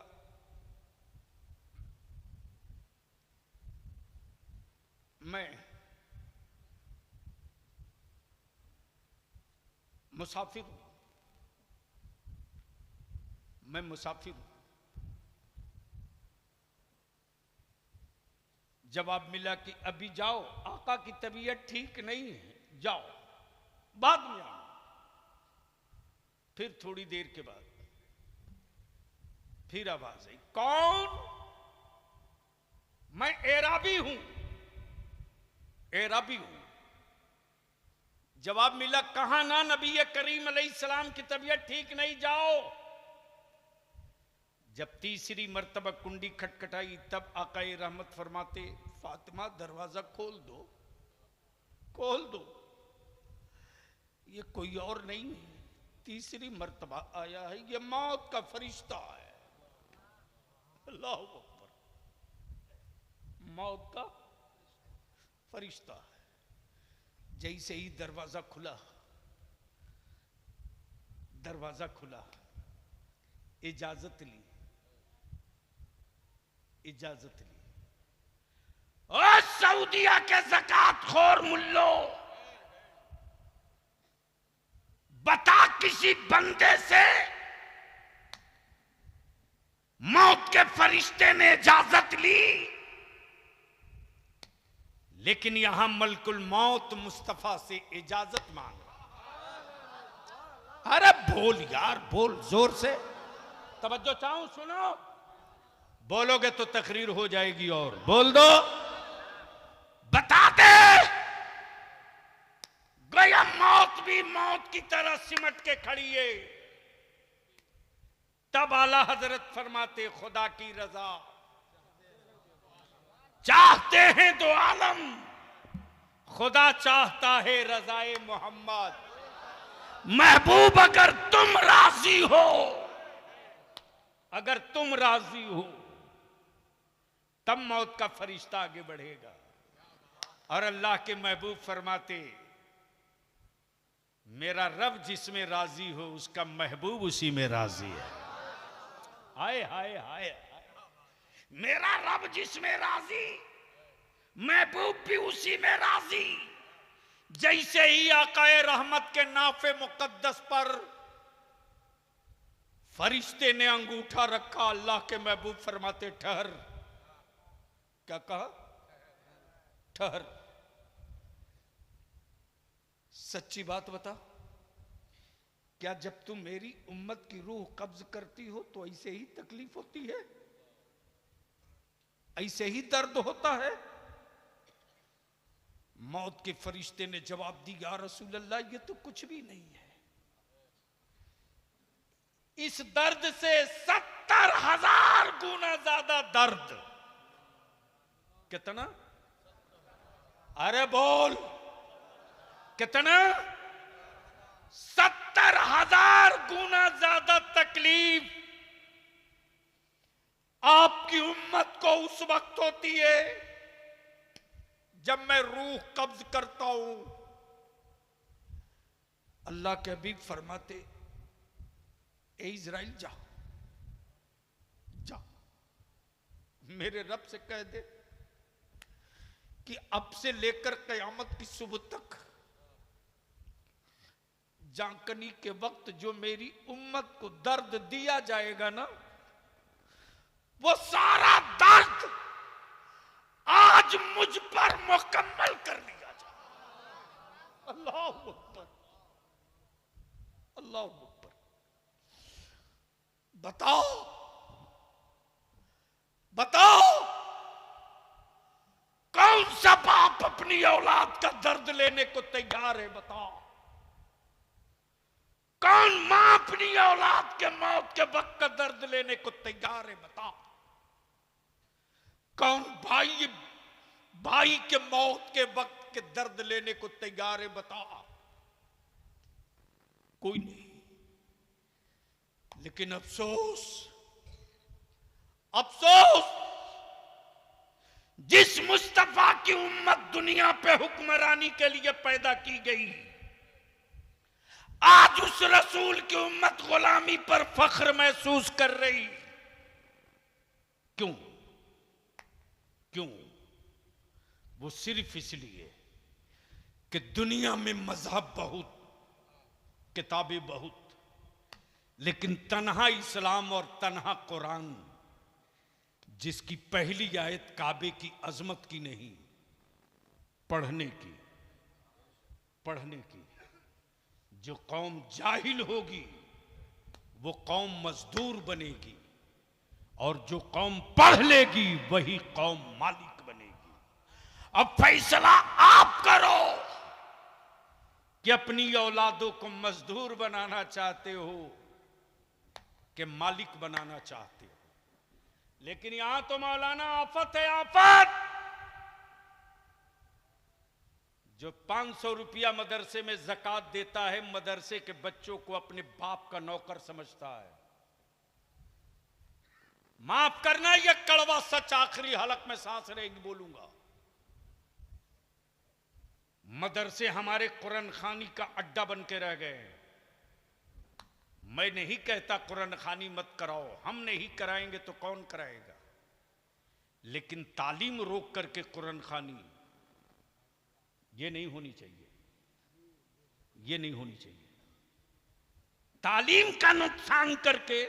मैं मुसाफिर हूं, मैं मुसाफिर हूं। जवाब मिला कि अभी जाओ, आका की तबीयत ठीक नहीं है, जाओ, बाद में आना। फिर थोड़ी देर के बाद फिर आवाज आई, कौन? मैं एराबी हूं, एराबी हूं। जवाब मिला, कहा ना नबी करीम अलैहिस्सलाम की तबीयत ठीक नहीं, जाओ। जब तीसरी मर्तबा कुंडी खटखटाई तब आकाए रहमत फरमाते, फातिमा दरवाजा खोल दो, खोल दो। ये कोई और नहीं है, तीसरी मर्तबा आया है, ये मौत का फरिश्ता है। अल्लाहु अकबर, मौत का फरिश्ता है। जैसे ही दरवाजा खुला, दरवाजा खुला, इजाजत ली, इजाजत ली। और सऊदिया के ज़कात खोर मुल्लो, बता किसी बंदे से मौत के फरिश्ते ने इजाजत ली, लेकिन यहां मलकुल मौत मुस्तफा से इजाजत मांगा। अरे बोल यार, बोल जोर से, तवज्जो चाहूं, सुनो। बोलोगे तो तकरीर हो जाएगी, और बोल दो। बता दे, गया मौत भी मौत की तरह सिमट के खड़ी है। तब आला हजरत फरमाते, खुदा की रजा चाहते हैं दो आलम, खुदा चाहता है रजाए मोहम्मद। महबूब अगर तुम राजी हो, अगर तुम राजी हो, तब मौत का फरिश्ता आगे बढ़ेगा। और अल्लाह के महबूब फरमाते, मेरा रब जिसमें राजी हो उसका महबूब उसी में राजी है। हाय हाय हाय, मेरा रब जिसमें राजी, महबूब भी उसी में राजी। जैसे ही आकाए रहमत के नाफे मुकद्दस पर फरिश्ते ने अंगूठा रखा, अल्लाह के महबूब फरमाते, ठहर। क्या कहा? ठहर। सच्ची बात बता, क्या जब तुम मेरी उम्मत की रूह कब्ज करती हो तो ऐसे ही तकलीफ होती है, ऐसे ही दर्द होता है? मौत के फरिश्ते ने जवाब दी, या रसूल अल्लाह, ये तो कुछ भी नहीं है। इस दर्द से 70,000 गुना ज्यादा दर्द। कितना? अरे बोल, कितना? 70,000 गुना ज्यादा तकलीफ आपकी उम्मत को उस वक्त होती है जब मैं रूह कब्ज करता हूं। अल्लाह के हबीब फरमाते, ए इज़राइल जा, जा मेरे रब से कह दे कि अब से लेकर कयामत की सुबह तक जांकनी के वक्त जो मेरी उम्मत को दर्द दिया जाएगा ना, वो सारा दर्द आज मुझ पर मुकम्मल कर लिया जाए। अल्लाह अकबर, अल्लाह अकबर। बताओ, बताओ, कौन सा बाप अपनी औलाद का दर्द लेने को तैयार है? बताओ, कौन मां अपनी औलाद के मौत के वक्त का दर्द लेने को तैयार है? बताओ, कौन भाई भाई के मौत के वक्त के दर्द लेने को तैयार है? बताओ, कोई नहीं। लेकिन अफसोस, अफसोस, जिस मुस्तफा की उम्मत दुनिया पे हुक्मरानी के लिए पैदा की गई, आज उस रसूल की उम्मत गुलामी पर फख्र महसूस कर रही। क्यों? क्यों? वो सिर्फ इसलिए कि दुनिया में मजहब बहुत, किताबें बहुत, लेकिन तन्हा इस्लाम और तन्हा कुरान, जिसकी पहली आयत काबे की अजमत की नहीं, पढ़ने की, पढ़ने की। जो कौम जाहिल होगी वो कौम मजदूर बनेगी, और जो कौम पढ़ लेगी वही कौम मालिक बनेगी। अब फैसला आप करो कि अपनी औलादों को मजदूर बनाना चाहते हो कि मालिक बनाना चाहते हो। लेकिन यहां तो मौलाना आफत है, आफत। जो 500 रुपया मदरसे में ज़कात देता है, मदरसे के बच्चों को अपने बाप का नौकर समझता है। माफ करना, यह कड़वा सच आखिरी हलक में सांस रहेगी बोलूंगा। मदरसे हमारे कुरान खानी का अड्डा बन के रह गए हैं। मैं नहीं कहता कुरान खानी मत कराओ, हम नहीं कराएंगे तो कौन कराएगा? लेकिन तालीम रोक करके कुरान खानी, ये नहीं होनी चाहिए, ये नहीं होनी चाहिए। तालीम का नुकसान करके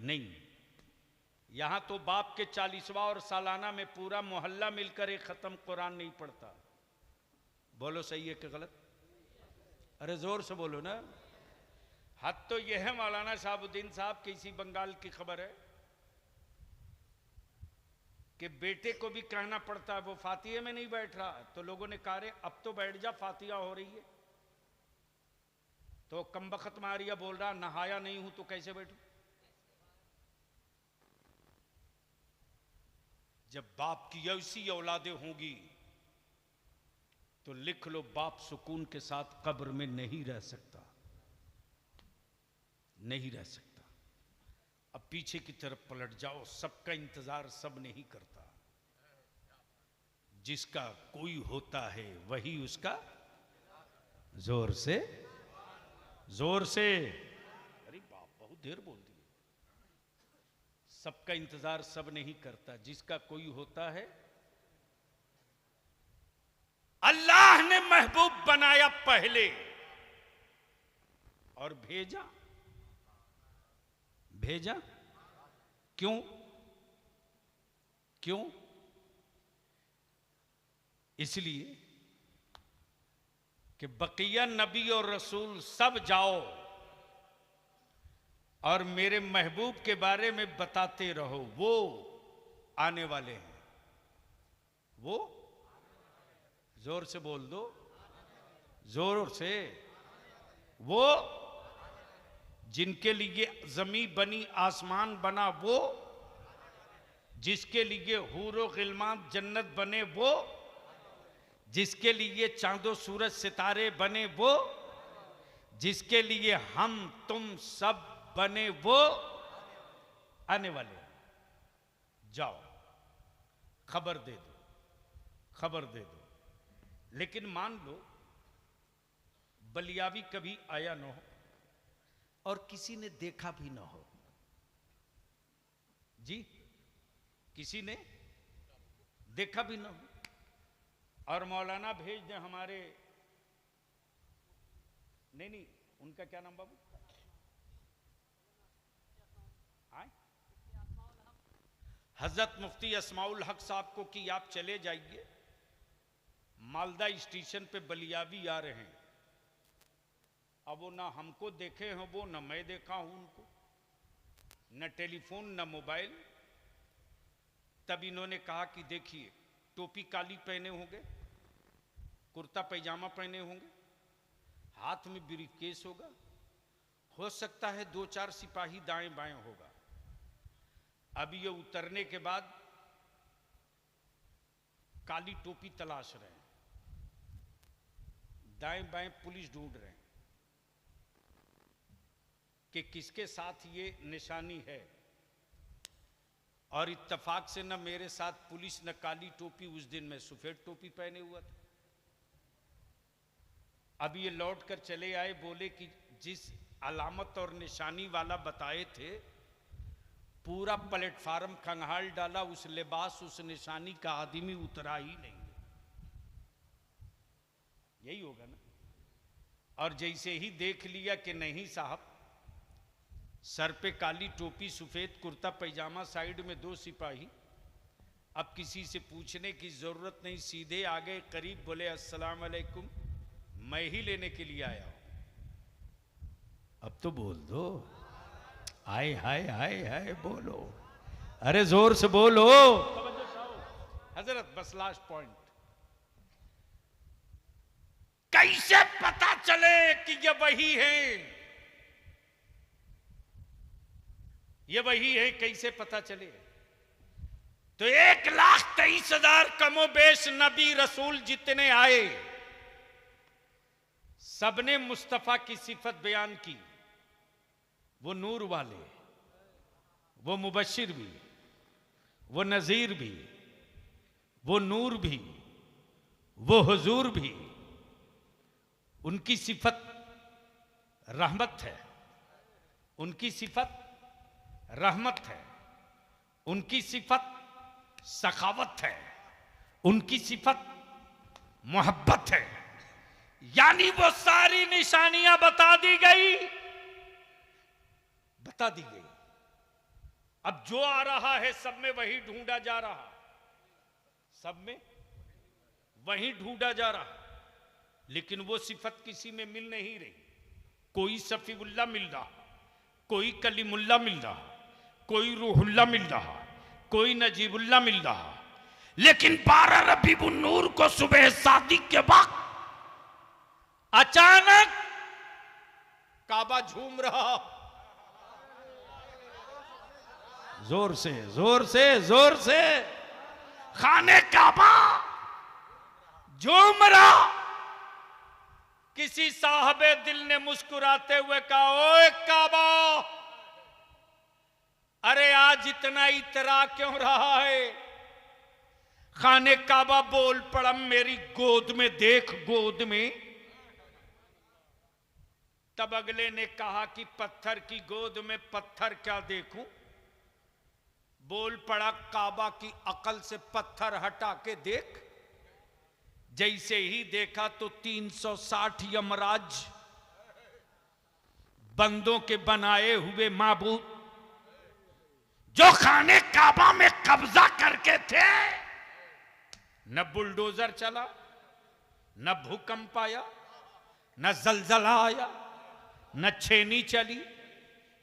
नहीं। यहां तो बाप के 40वां और सालाना में पूरा मोहल्ला मिलकर एक खत्म कुरान नहीं पढ़ता। बोलो सही है कि गलत? अरे जोर से बोलो ना। हद तो यह है मौलाना शाहबुद्दीन साहब की, इसी बंगाल की खबर है कि बेटे को भी कहना पड़ता है, वो फातिहे में नहीं बैठ रहा, तो लोगों ने कहा रे अब तो बैठ जा, फातिहा हो रही है। तो कमबख्त मारिया बोल रहा, नहाया नहीं हूं तो कैसे बैठूं? जब बाप की ऐसी औलादें होंगी तो लिख लो, बाप सुकून के साथ कब्र में नहीं रह सकता, नहीं रह सकता। अब पीछे की तरफ पलट जाओ, सबका इंतजार सब नहीं करता। जिसका कोई होता है वही उसका, जोर से, जोर से। अरे बाप, बहुत देर बोल दी। सबका इंतजार सब नहीं करता, जिसका कोई होता है। अल्लाह ने महबूब बनाया पहले और भेजा, भेजा क्यों? क्यों? इसलिए कि बकिया नबी और रसूल सब जाओ, और मेरे महबूब के बारे में बताते रहो। वो आने वाले हैं, वो जोर से बोल दो, जोर से, वो जिनके लिए जमीन बनी आसमान बना, वो जिसके लिए हूरो गिलमान जन्नत बने, वो जिसके लिए चांदो सूरज सितारे बने, वो जिसके लिए हम तुम सब बने, वो आने वाले हैं। जाओ खबर दे दो, खबर दे दो। लेकिन मान लो बलियावी कभी आया न हो और किसी ने देखा भी ना हो, जी किसी ने देखा भी ना हो, और मौलाना भेज दें हमारे, नहीं उनका क्या नाम बाबू, हजरत मुफ्ती अस्माउल हक साहब को कि आप चले जाइए, मालदा स्टेशन पे बलियावी आ रहे हैं। अब वो ना हमको देखे हैं वो, ना मैं देखा हूं उनको, न टेलीफोन न मोबाइल। तब इन्होंने कहा कि देखिए टोपी काली पहने होंगे, कुर्ता पैजामा पहने होंगे, हाथ में ब्रीफकेस होगा, हो सकता है 2-4 सिपाही दाएं बाएं होगा। अब ये उतरने के बाद काली टोपी तलाश रहे हैं, दाएं बाएं पुलिस ढूंढ रहे हैं कि किसके साथ ये निशानी है। और इत्तेफाक से न मेरे साथ पुलिस न काली टोपी, उस दिन मैं सफेद टोपी पहने हुआ था। अब ये लौट कर चले आए, बोले कि जिस अलामत और निशानी वाला बताए थे पूरा प्लेटफार्म खंगाल डाला, उस लिबास उस निशानी का आदमी उतरा ही नहीं। यही होगा ना। और जैसे ही देख लिया कि नहीं साहब, सर पे काली टोपी, सफेद कुर्ता पैजामा, साइड में 2 सिपाही, अब किसी से पूछने की जरूरत नहीं, सीधे आगे करीब बोले अस्सलाम वालेकुम, मैं ही लेने के लिए आया हूं। अब तो बोल दो, हाय हाय हाय हाय बोलो, अरे जोर से बोलो। हजरत बस लास्ट पॉइंट, कैसे पता चले कि ये वही है, ये वही है, कैसे पता चले? तो 1,23,000 कमोबेश नबी रसूल जितने आए, सबने मुस्तफा की सिफत बयान की। वो नूर वाले, वो मुबशिर भी, वो नजीर भी, वो नूर भी, वो हुजूर भी। उनकी सिफत रहमत है, उनकी सिफत रहमत है, उनकी सिफत सखावत है, उनकी सिफत मोहब्बत है। यानी वो सारी निशानियां बता दी गई, बता दी गई। अब जो आ रहा है सब में वही ढूंढा जा रहा, सब में वही ढूंढा जा रहा, लेकिन वो सिफत किसी में मिल नहीं रही। कोई सफीउल्लाह मिल रहा, कोई कलीमुल्लाह मिल रहा, कोई रूहुल्लाह मिल रहा, कोई नजीबुल्लाह मिल रहा। लेकिन 12 रबीउन नूर को सुबह शादी के वक्त अचानक काबा झूम रहा, जोर से जोर से जोर से, खाने काबा झूम रहा। किसी साहबे दिल ने मुस्कुराते हुए कहा, ओए काबा, अरे आज इतना इतरा क्यों रहा है? खाने काबा बोल पड़ा, मेरी गोद में देख, गोद में। तब अगले ने कहा कि पत्थर की गोद में पत्थर क्या देखूं? बोल पड़ा, काबा की अकल से पत्थर हटा के देख। जैसे ही देखा तो 360 यमराज, बंदों के बनाए हुए माबूद, जो खाने काबा में कब्जा करके थे। न बुलडोजर चला, न भूकंप आया, न जलजला आया, न छेनी चली,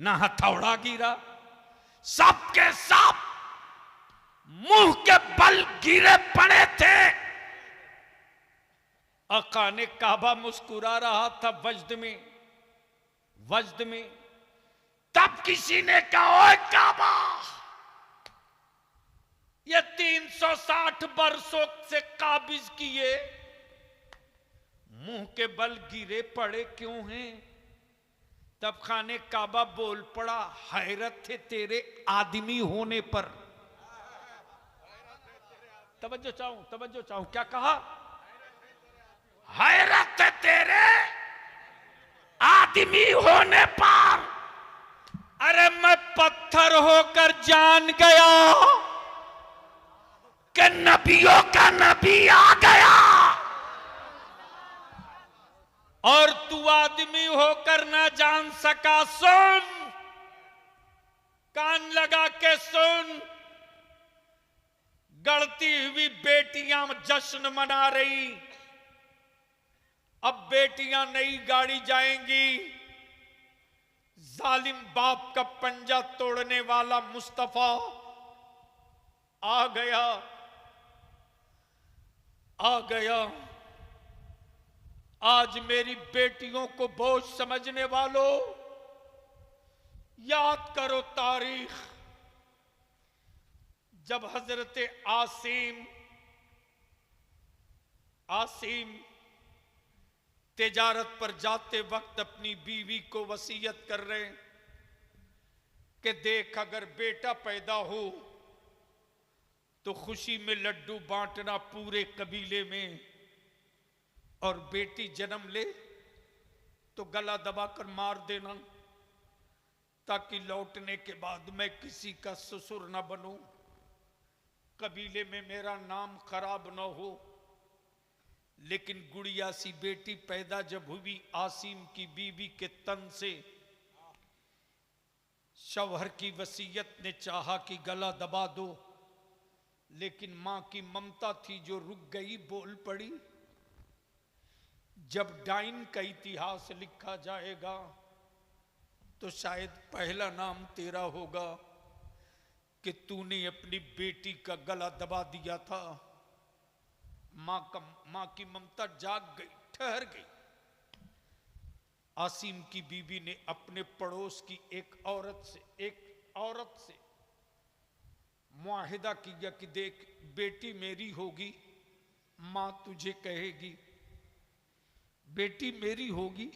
ना हथौड़ा गिरा, सबके सब मुंह के बल गिरे पड़े थे। आका ने काबा मुस्कुरा रहा था वज्द में। तब किसी ने कहा, ओए काबा, ये 360 बरसों से काबिज किए मुंह के बल गिरे पड़े क्यों हैं? तब खाने काबा बोल पड़ा, हैरत थे तेरे आदमी होने पर। तवज्जो चाहूं, क्या कहा? हैरत है तेरे आदमी होने पर। अरे मैं पत्थर होकर जान गया कि नबियों का नबी आ गया, और तू आदमी होकर ना जान सका। सुन, कान लगा के सुन। गढ़ती हुई बेटियां जश्न मना रही। अब बेटियां नई गाड़ी जाएंगी। जालिम बाप का पंजा तोड़ने वाला मुस्तफा आ गया। आज मेरी बेटियों को बोझ समझने वालों, याद करो तारीख। जब हजरत आसिम तिजारत पर जाते वक्त अपनी बीवी को वसीयत कर रहे कि देख, अगर बेटा पैदा हो तो खुशी में लड्डू बांटना पूरे कबीले में, और बेटी जन्म ले तो गला दबाकर मार देना, ताकि लौटने के बाद मैं किसी का ससुर न बनूं, कबीले में मेरा नाम खराब न हो। लेकिन गुड़िया सी बेटी पैदा जब हुई आसिम की बीवी के तन से, शौहर की वसीयत ने चाहा कि गला दबा दो, लेकिन मां की ममता थी जो रुक गई, बोल पड़ी, जब डाइन का इतिहास लिखा जाएगा तो शायद पहला नाम तेरा होगा कि तूने अपनी बेटी का गला दबा दिया था। मां की ममता जाग गई, ठहर गई। आसिम की बीवी ने अपने पड़ोस की एक औरत से मुआहिदा किया कि देख, बेटी मेरी होगी, मां तुझे कहेगी, बेटी मेरी होगी,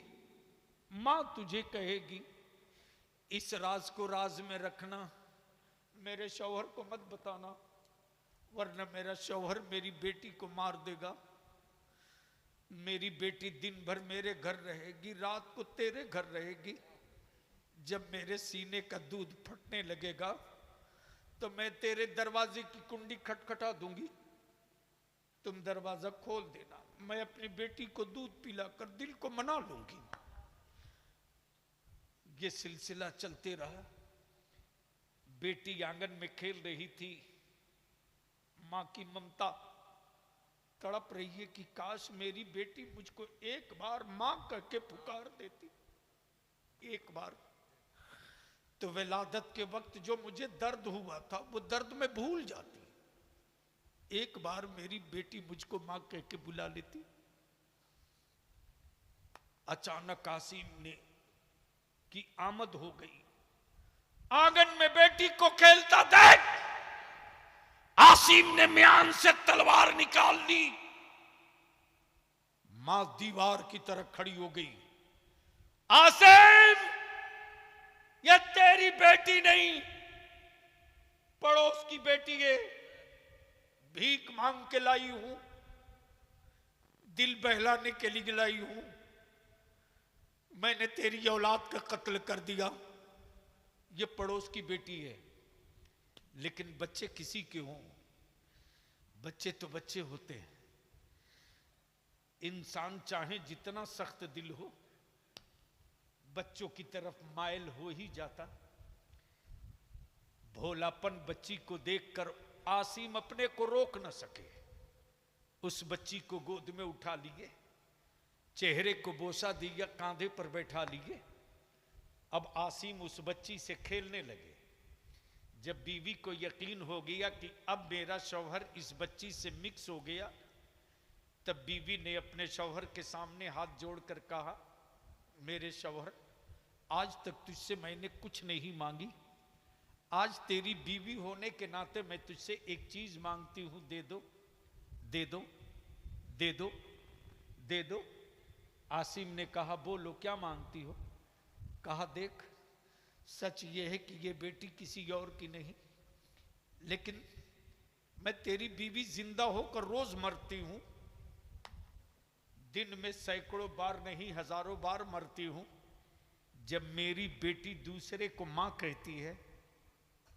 मां तुझे कहेगी। इस राज को राज में रखना, मेरे शौहर को मत बताना, वरना मेरा शौहर मेरी बेटी को मार देगा। मेरी बेटी दिन भर मेरे घर रहेगी, रात को तेरे घर रहेगी। जब मेरे सीने का दूध फटने लगेगा तो मैं तेरे दरवाजे की कुंडी खटखटा दूंगी, तुम दरवाजा खोल देना, मैं अपनी बेटी को दूध पिलाकर दिल को मना लूंगी। ये सिलसिला चलते रहा। बेटी आंगन में खेल रही थी। मां की ममता तड़प रही है कि काश मेरी बेटी मुझको एक बार मां कह के पुकार देती, एक बार तो विलादत के वक्त जो मुझे दर्द हुआ था वो दर्द में भूल जाती, एक बार मेरी बेटी मुझको मां कह के बुला लेती। अचानक आसिम ने की आमद हो गई। आंगन में बेटी को खेलता देख आसिम ने म्यान से तलवार निकाल ली। मां दीवार की तरह खड़ी हो गई। आसिम, ये तेरी बेटी नहीं, पड़ोस की बेटी है, भीख मांग के लाई हूं, दिल बहलाने के लिए लाई हूं। मैंने तेरी औलाद का कत्ल कर दिया। ये पड़ोस की बेटी है, लेकिन बच्चे किसी के हों, बच्चे तो बच्चे होते हैं। इंसान चाहे जितना सख्त दिल हो, बच्चों की तरफ मायल हो ही जाता। भोलापन बच्ची को देखकर आसिम अपने को रोक न सके। उस बच्ची को गोद में उठा लिए, चेहरे को बोसा दिया, कांधे पर बैठा लिए अब आसिम उस बच्ची से खेलने लगे। जब बीवी को यकीन हो गया कि अब मेरा शौहर इस बच्ची से मिक्स हो गया, तब बीवी ने अपने शौहर के सामने हाथ जोड़कर कहा, मेरे शौहर, आज तक तुझसे मैंने कुछ नहीं मांगी, आज तेरी बीवी होने के नाते मैं तुझसे एक चीज मांगती हूं, दे दो दे दो दे दो दे दो। आसिम ने कहा, बोलो क्या मांगती हो? कहा, देख, सच ये है कि ये बेटी किसी और की नहीं, लेकिन मैं तेरी बीवी जिंदा होकर रोज मरती हूं, दिन में सैकड़ों बार नहीं हजारों बार मरती हूं। जब मेरी बेटी दूसरे को मां कहती है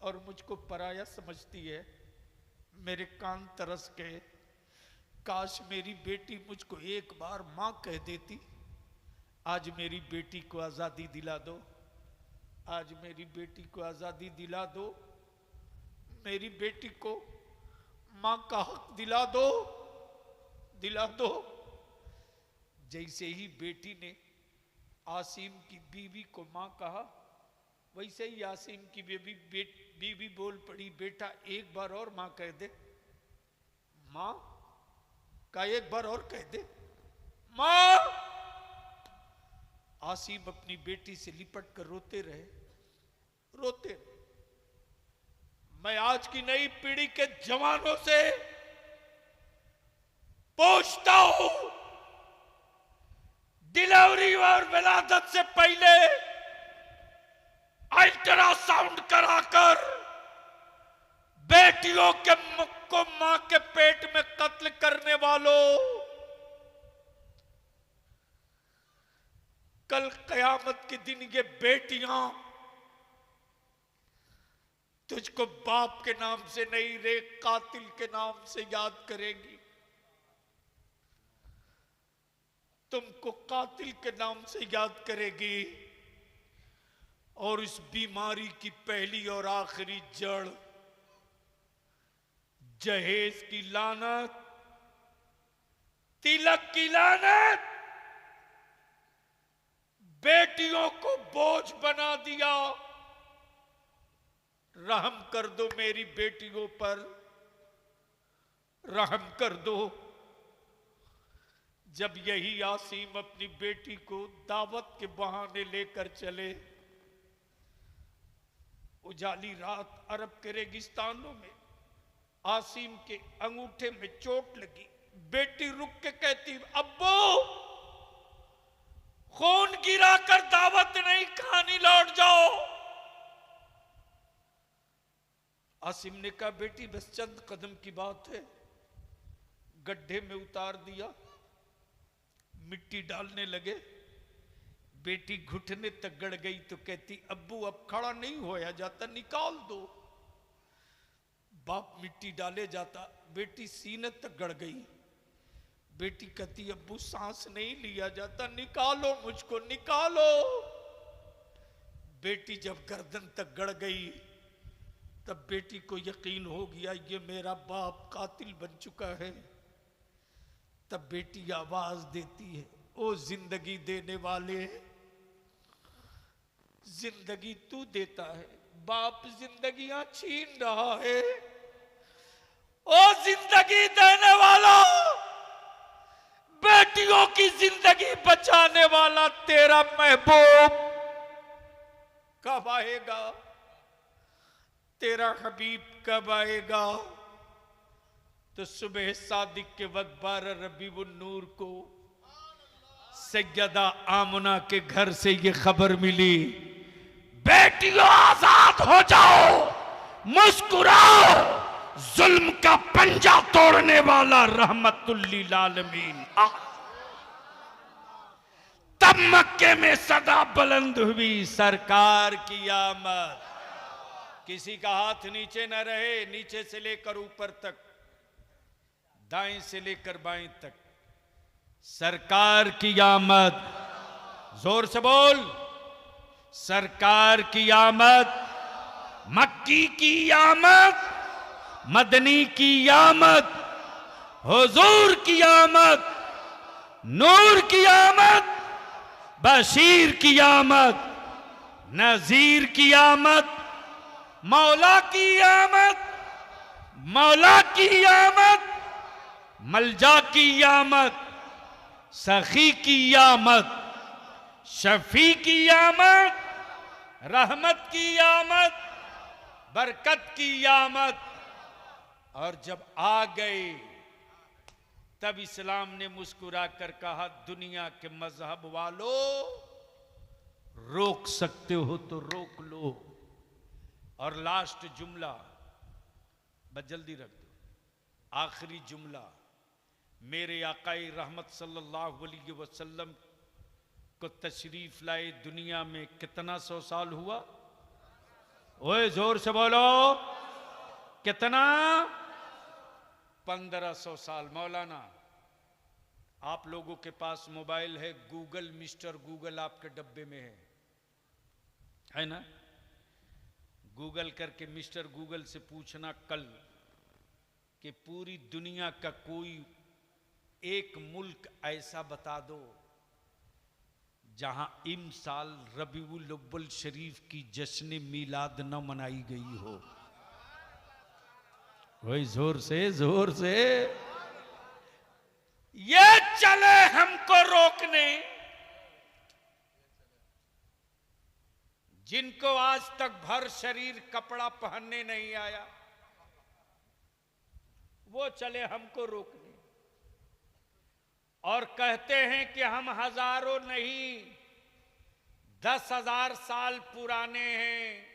और मुझको पराया समझती है, मेरे कान तरस गए। काश मेरी बेटी मुझको एक बार मां कह देती। आज मेरी बेटी को आजादी दिला दो, आज मेरी बेटी को आजादी दिला दो, मेरी बेटी को मां का हक दिला दो, दिला दो। जैसे ही बेटी ने आसिम की बीवी को मां कहा, वैसे ही आसिम की बीवी बोल पड़ी, बेटा एक बार और मां कह दे। मां का एक बार और कह दे, मां। आसिम अपनी बेटी से लिपट कर रोते रहे, रोते। मैं आज की नई पीढ़ी के जवानों से पूछता हूं, डिलीवरी और विलादत से पहले अल्ट्रासाउंड कराकर बेटियों के मुख को मां के पेट में कत्ल करने वालों, कल कयामत के दिन ये बेटियां तुझको बाप के नाम से नहीं रे, कातिल के नाम से याद करेंगी। तुमको कातिल के नाम से याद करेगी। और इस बीमारी की पहली और आखिरी जड़ जहेज की लानत, तिलक की लानत, बेटियों को बोझ बना दिया। रहम कर दो मेरी बेटियों पर, रहम कर दो। जब यही आसिम अपनी बेटी को दावत के बहाने लेकर चले, उजाली रात अरब के रेगिस्तानों में आसिम के अंगूठे में चोट लगी। बेटी रुक के कहती, अब्बू खून गिराकर दावत नहीं खानी, लौट जाओ। आसिम ने कहा, बेटी बस चंद कदम की बात है। गड्ढे में उतार दिया, मिट्टी डालने लगे। बेटी घुटने तक गड़ गई तो कहती, अब्बू अब खड़ा नहीं होया जाता, निकाल दो। बाप मिट्टी डाले जाता, बेटी सीने तक गड़ गई। बेटी कहती, अब्बू सांस नहीं लिया जाता, निकालो मुझको, निकालो। बेटी जब गर्दन तक गड़ गई, तब बेटी को यकीन हो गया ये मेरा बाप कातिल बन चुका है। तब बेटी आवाज देती है, ओ जिंदगी देने वाले, जिंदगी तू देता है, बाप जिंदगियां छीन रहा है। ओ जिंदगी देने वाला, बेटियों की जिंदगी बचाने वाला तेरा महबूब कब आएगा? तेरा हबीब कब आएगा? तो सुबह सादिक के वक्त 12 रबीउन नूर को सैयदा आमना के घर से ये खबर मिली, बेटियों आजाद हो जाओ, मुस्कुराओ, जुल्म का पंजा तोड़ने वाला रहमतुल लिल आलमीन। तब मक्के में सदा बुलंद हुई सरकार की आमद। किसी का हाथ नीचे न रहे, नीचे से लेकर ऊपर तक, दाएं से लेकर बाएं तक, सरकार की आमद। जोर से बोल, सरकार की आमद, मक्की की आमद, मदनी की आमद, हुजूर की आमद, नूर की आमद, बशीर की आमद, नजीर की आमद, मौला की आमद, मौला की आमद, मलजा की आमद, सखी की आमद, शफी की आमद, रहमत की आमद, बरकत की आमद। और जब आ गए तब इस्लाम ने मुस्कुरा कर कहा, दुनिया के मजहब वालों, रोक सकते हो तो रोक लो। और लास्ट जुमला, बस जल्दी रख दो, आखिरी जुमला, मेरे आकाई रहमत सल्लल्लाहु अलैहि वसल्लम को तशरीफ लाए दुनिया में कितना 100 साल हुआ? ओए जोर से बोलो, कितना? 1500 साल। मौलाना, आप लोगों के पास मोबाइल है, गूगल, मिस्टर गूगल आपके डब्बे में है ना? गूगल करके मिस्टर गूगल से पूछना कल कि पूरी दुनिया का कोई एक मुल्क ऐसा बता दो जहां इमसाल रबीउल अव्वल शरीफ की जश्न मिलाद न मनाई गई हो। वही जोर से, जोर से। ये चले हमको रोकने जिनको आज तक भर शरीर कपड़ा पहनने नहीं आया, वो चले हमको रोकने और कहते हैं कि हम हजारों नहीं 10,000 साल पुराने हैं,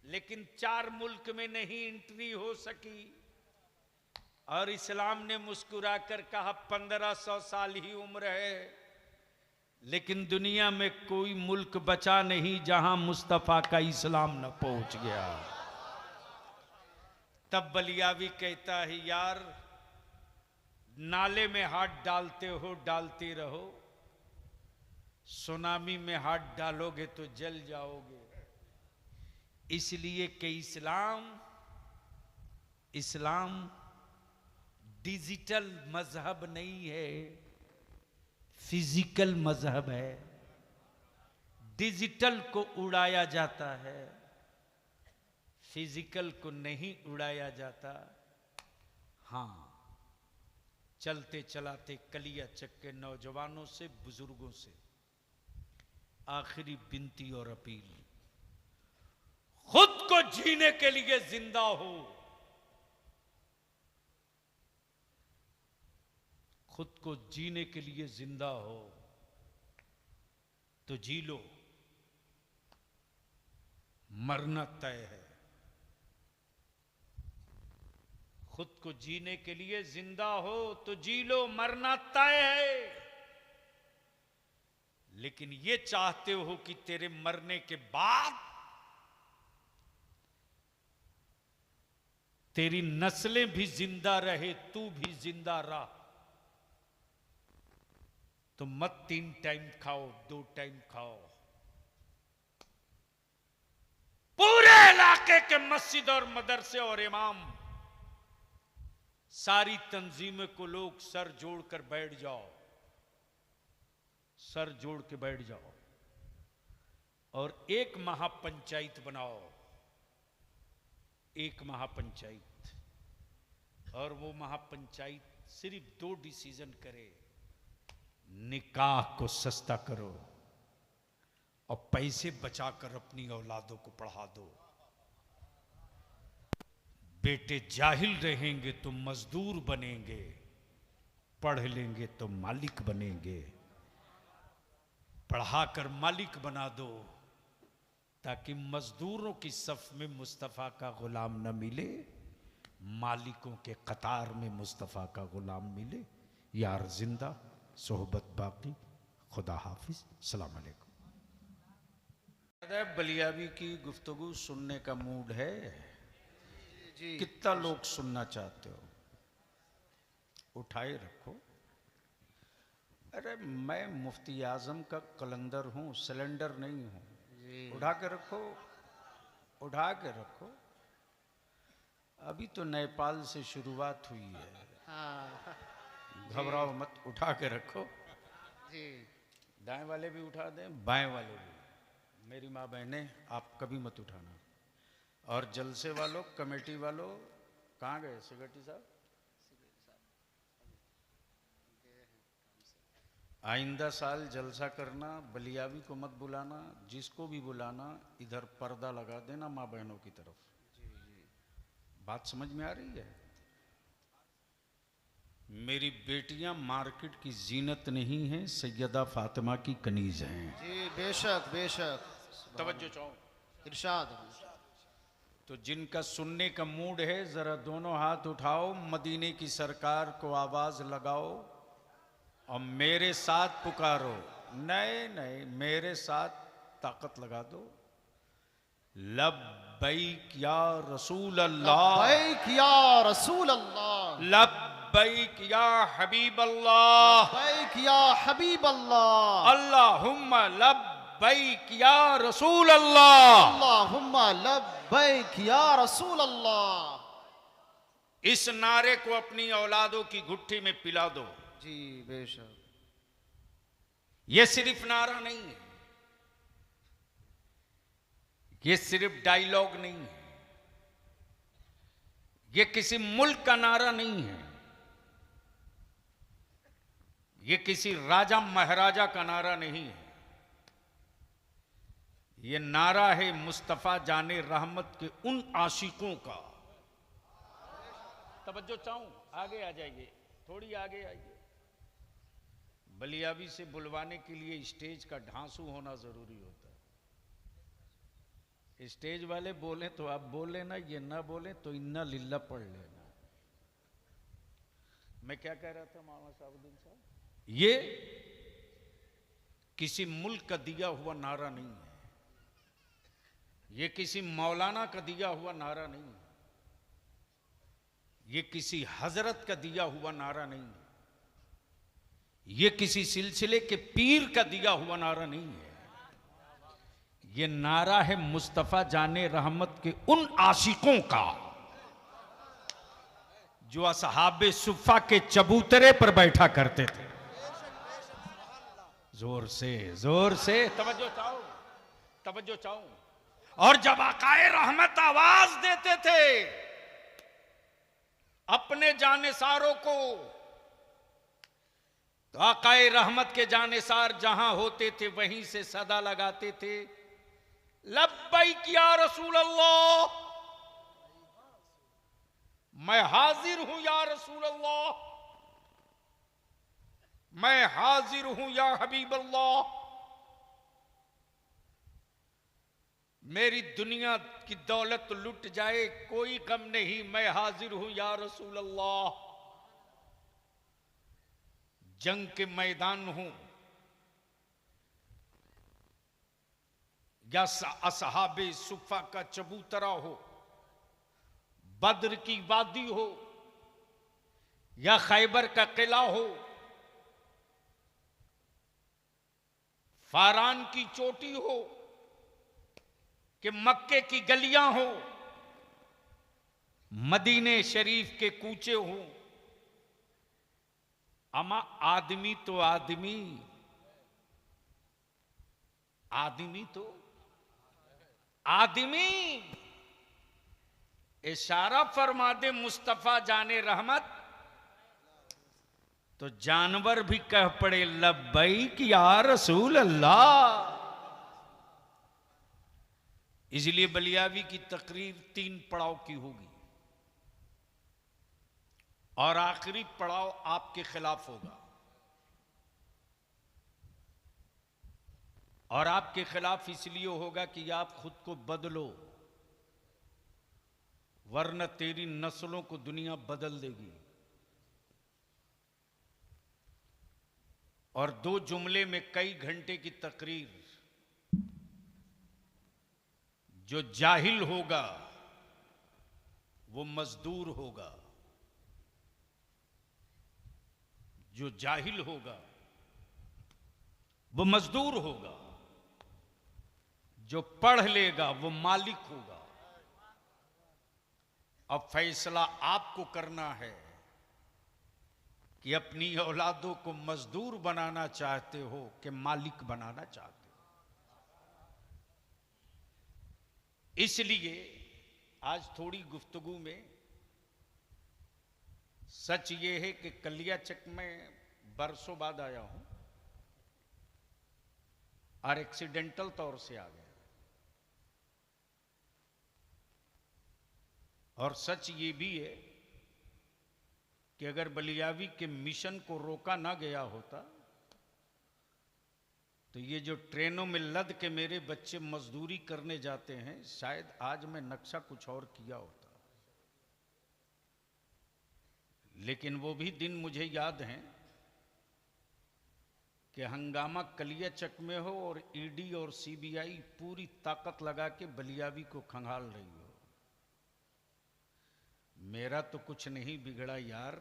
लेकिन 4 मुल्क में नहीं एंट्री हो सकी। और इस्लाम ने मुस्कुरा कर कहा 1500 साल ही उम्र है, लेकिन दुनिया में कोई मुल्क बचा नहीं जहां मुस्तफा का इस्लाम न पहुंच गया। तब बलियावी कहता है, यार नाले में हाथ डालते हो डालते रहो, सुनामी में हाथ डालोगे तो जल जाओगे। इसलिए कि इस्लाम डिजिटल मजहब नहीं है, फिजिकल मजहब है। डिजिटल को उड़ाया जाता है, फिजिकल को नहीं उड़ाया जाता। हां, चलते चलाते कलिया चक्के नौजवानों से, बुजुर्गों से आखिरी विनती और अपील, खुद को जीने के लिए जिंदा हो, खुद को जीने के लिए जिंदा हो तो जी लो, मरना तय है। खुद को जीने के लिए जिंदा हो तो जी लो, मरना तय है। लेकिन ये चाहते हो कि तेरे मरने के बाद तेरी नस्लें भी जिंदा रहे, तू भी जिंदा रह, तो मत 3 टाइम खाओ, 2 टाइम खाओ। पूरे इलाके के मस्जिद और मदरसे और इमाम, सारी तंजीमें को लोग सर जोड़कर बैठ जाओ, सर जोड़ के बैठ जाओ और एक महापंचायत बनाओ, एक महापंचायत। और वो महापंचायत सिर्फ 2 डिसीजन करे, निकाह को सस्ता करो और पैसे बचाकर अपनी औलादों को पढ़ा दो। बेटे जाहिल रहेंगे तो मजदूर बनेंगे, पढ़ लेंगे तो मालिक बनेंगे। पढ़ाकर मालिक बना दो ताकि मजदूरों की सफ में मुस्तफ़ा का गुलाम न मिले, मालिकों के कतार में मुस्तफ़ा का गुलाम मिले। यार जिंदा, सोहबत बाकी, खुदा हाफिज, सलाम अलैकुम। बलियावी की गुफ्तगू सुनने का मूड है जी? कितना लोग सुनना चाहते हो? उठाए रखो। अरे मैं मुफ्ती आजम का कलंदर हूँ, सिलेंडर नहीं हूँ। उठा के रखो, उठा के रखो। अभी तो नेपाल से शुरुआत हुई है, घबराओ मत, उठा के रखो जी। दाएं वाले भी उठा दें, बाएं वाले भी, मेरी माँ बहनें, आप कभी मत उठाना। और जलसे वालों, कमेटी वालों, कहाँ गए सेक्रेटरी साहब? आइंदा साल जलसा करना, बलियावी को मत बुलाना, जिसको भी बुलाना इधर पर्दा लगा देना माँ बहनों की तरफ। बात समझ में आ रही है? मेरी बेटियां मार्केट की जीनत नहीं हैं, सैयदा फातिमा की कनीज हैं। जी बेशक बेशक। तवज्जो चाहो। इरशाद। तो जिनका सुनने का मूड है जरा दोनों हाथ उठाओ, मदीने की सरकार को आवाज लगाओ और मेरे साथ पुकारो। नहीं नहीं, मेरे साथ ताकत लगा दो। लब्बैक या रसूल अल्लाह, लब्बैक या रसूल अल्लाह, लब्बैक या हबीब अल्लाह, लब्बैक या हबीब अल्लाह, अल्लाहुम्मा लब्बैक या रसूल अल्लाह, अल्लाहुम्मा लब्बैक या रसूल अल्लाह। इस नारे को अपनी औलादों की गुट्ठी में पिला दो। जी बेशक। ये सिर्फ नारा नहीं है, ये सिर्फ डायलॉग नहीं है, ये किसी मुल्क का नारा नहीं है, ये किसी राजा महाराजा का नारा नहीं है। ये नारा है मुस्तफा जाने रहमत के उन आशिकों का। तवज्जो चाहूं, आगे आ जाइए, थोड़ी आगे आइए। बलियावी से बुलवाने के लिए स्टेज का ढांसू होना जरूरी होता है। स्टेज वाले बोले तो आप बोल लेना, ये ना बोले तो इन्ना लिल्ला पढ़ लेना। मैं क्या कह रहा था मौलाना साहबुद्दीन साहब? ये किसी मुल्क का दिया हुआ नारा नहीं है, ये किसी मौलाना का दिया हुआ नारा नहीं है, ये किसी हजरत का दिया हुआ नारा नहीं है, ये किसी सिलसिले के पीर का दिया हुआ नारा नहीं है। ये नारा है मुस्तफा जाने रहमत के उन आशिकों का जो असहाबे सुफ़ा के चबूतरे पर बैठा करते थे। जोर से तवज्जो चाहो, तवज्जो चाहो। और जब आकाए रहमत आवाज देते थे अपने जानेसारों को, तो आकाए रहमत के जानेसार जहां होते थे वहीं से सदा लगाते थे, लब्बैक या रसूल अल्लाह, मैं हाजिर हूं या रसूल अल्लाह, मैं हाजिर हूं या हबीब अल्लाह। मेरी दुनिया की दौलत लुट जाए कोई गम नहीं, मैं हाजिर हूं या रसूल अल्लाह। जंग के मैदान हूं या असहाबे सुफ़ा का चबूतरा हो, बद्र की वादी हो या खैबर का किला हो, फारान की चोटी हो कि मक्के की गलियां हो, मदीने शरीफ के कूचे हो, अमा आदमी तो आदमी, आदमी तो आदमी, इशारा फरमा दे मुस्तफा जाने रहमत तो जानवर भी कह पड़े लब्बैक या रसूल अल्लाह। इसलिए बलियावी की तकरीर 3 पड़ाव की होगी और आखिरी पड़ाव आपके खिलाफ होगा। और आपके खिलाफ इसलिए होगा कि आप खुद को बदलो, वरना तेरी नस्लों को दुनिया बदल देगी। और 2 जुमले में कई घंटे की तकरीर, जो जाहिल होगा वो मजदूर होगा, जो जाहिल होगा वो मजदूर होगा, जो पढ़ लेगा वो मालिक होगा। अब फैसला आपको करना है कि अपनी औलादों को मजदूर बनाना चाहते हो कि मालिक बनाना चाहते हो। इसलिए आज थोड़ी गुफ्तगू में सच ये है कि कलियाचक में बरसों बाद आया हूं और एक्सीडेंटल तौर से आ गया। और सच ये भी है कि अगर बलियावी के मिशन को रोका ना गया होता तो ये जो ट्रेनों में लद के मेरे बच्चे मजदूरी करने जाते हैं, शायद आज मैं नक्शा कुछ और किया होता। लेकिन वो भी दिन मुझे याद हैं कि हंगामा कलियाचक में हो और ईडी और सीबीआई पूरी ताकत लगा के बलियावी को खंगाल रही हो। मेरा तो कुछ नहीं बिगड़ा यार,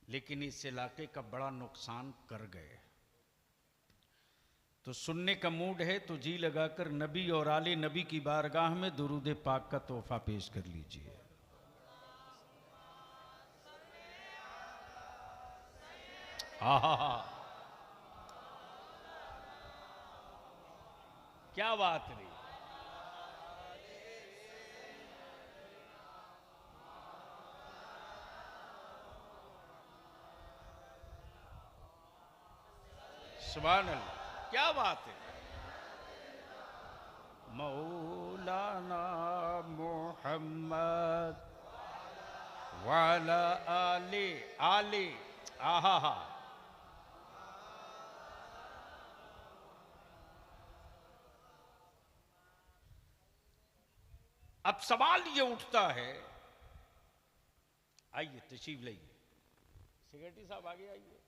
लेकिन इस इलाके का बड़ा नुकसान कर गए। तो सुनने का मूड है तो जी लगाकर नबी और आले नबी की बारगाह में दुरूद पाक का तोहफा पेश कर लीजिए। आहा, क्या बात रही। सुभान अल्लाह, क्या बात है। मौलाना मोहम्मद वाला आले आले, आहा। अब सवाल ये उठता है, आइए तशरीफ लाइए, सेक्रेटरी साहब आगे आइए।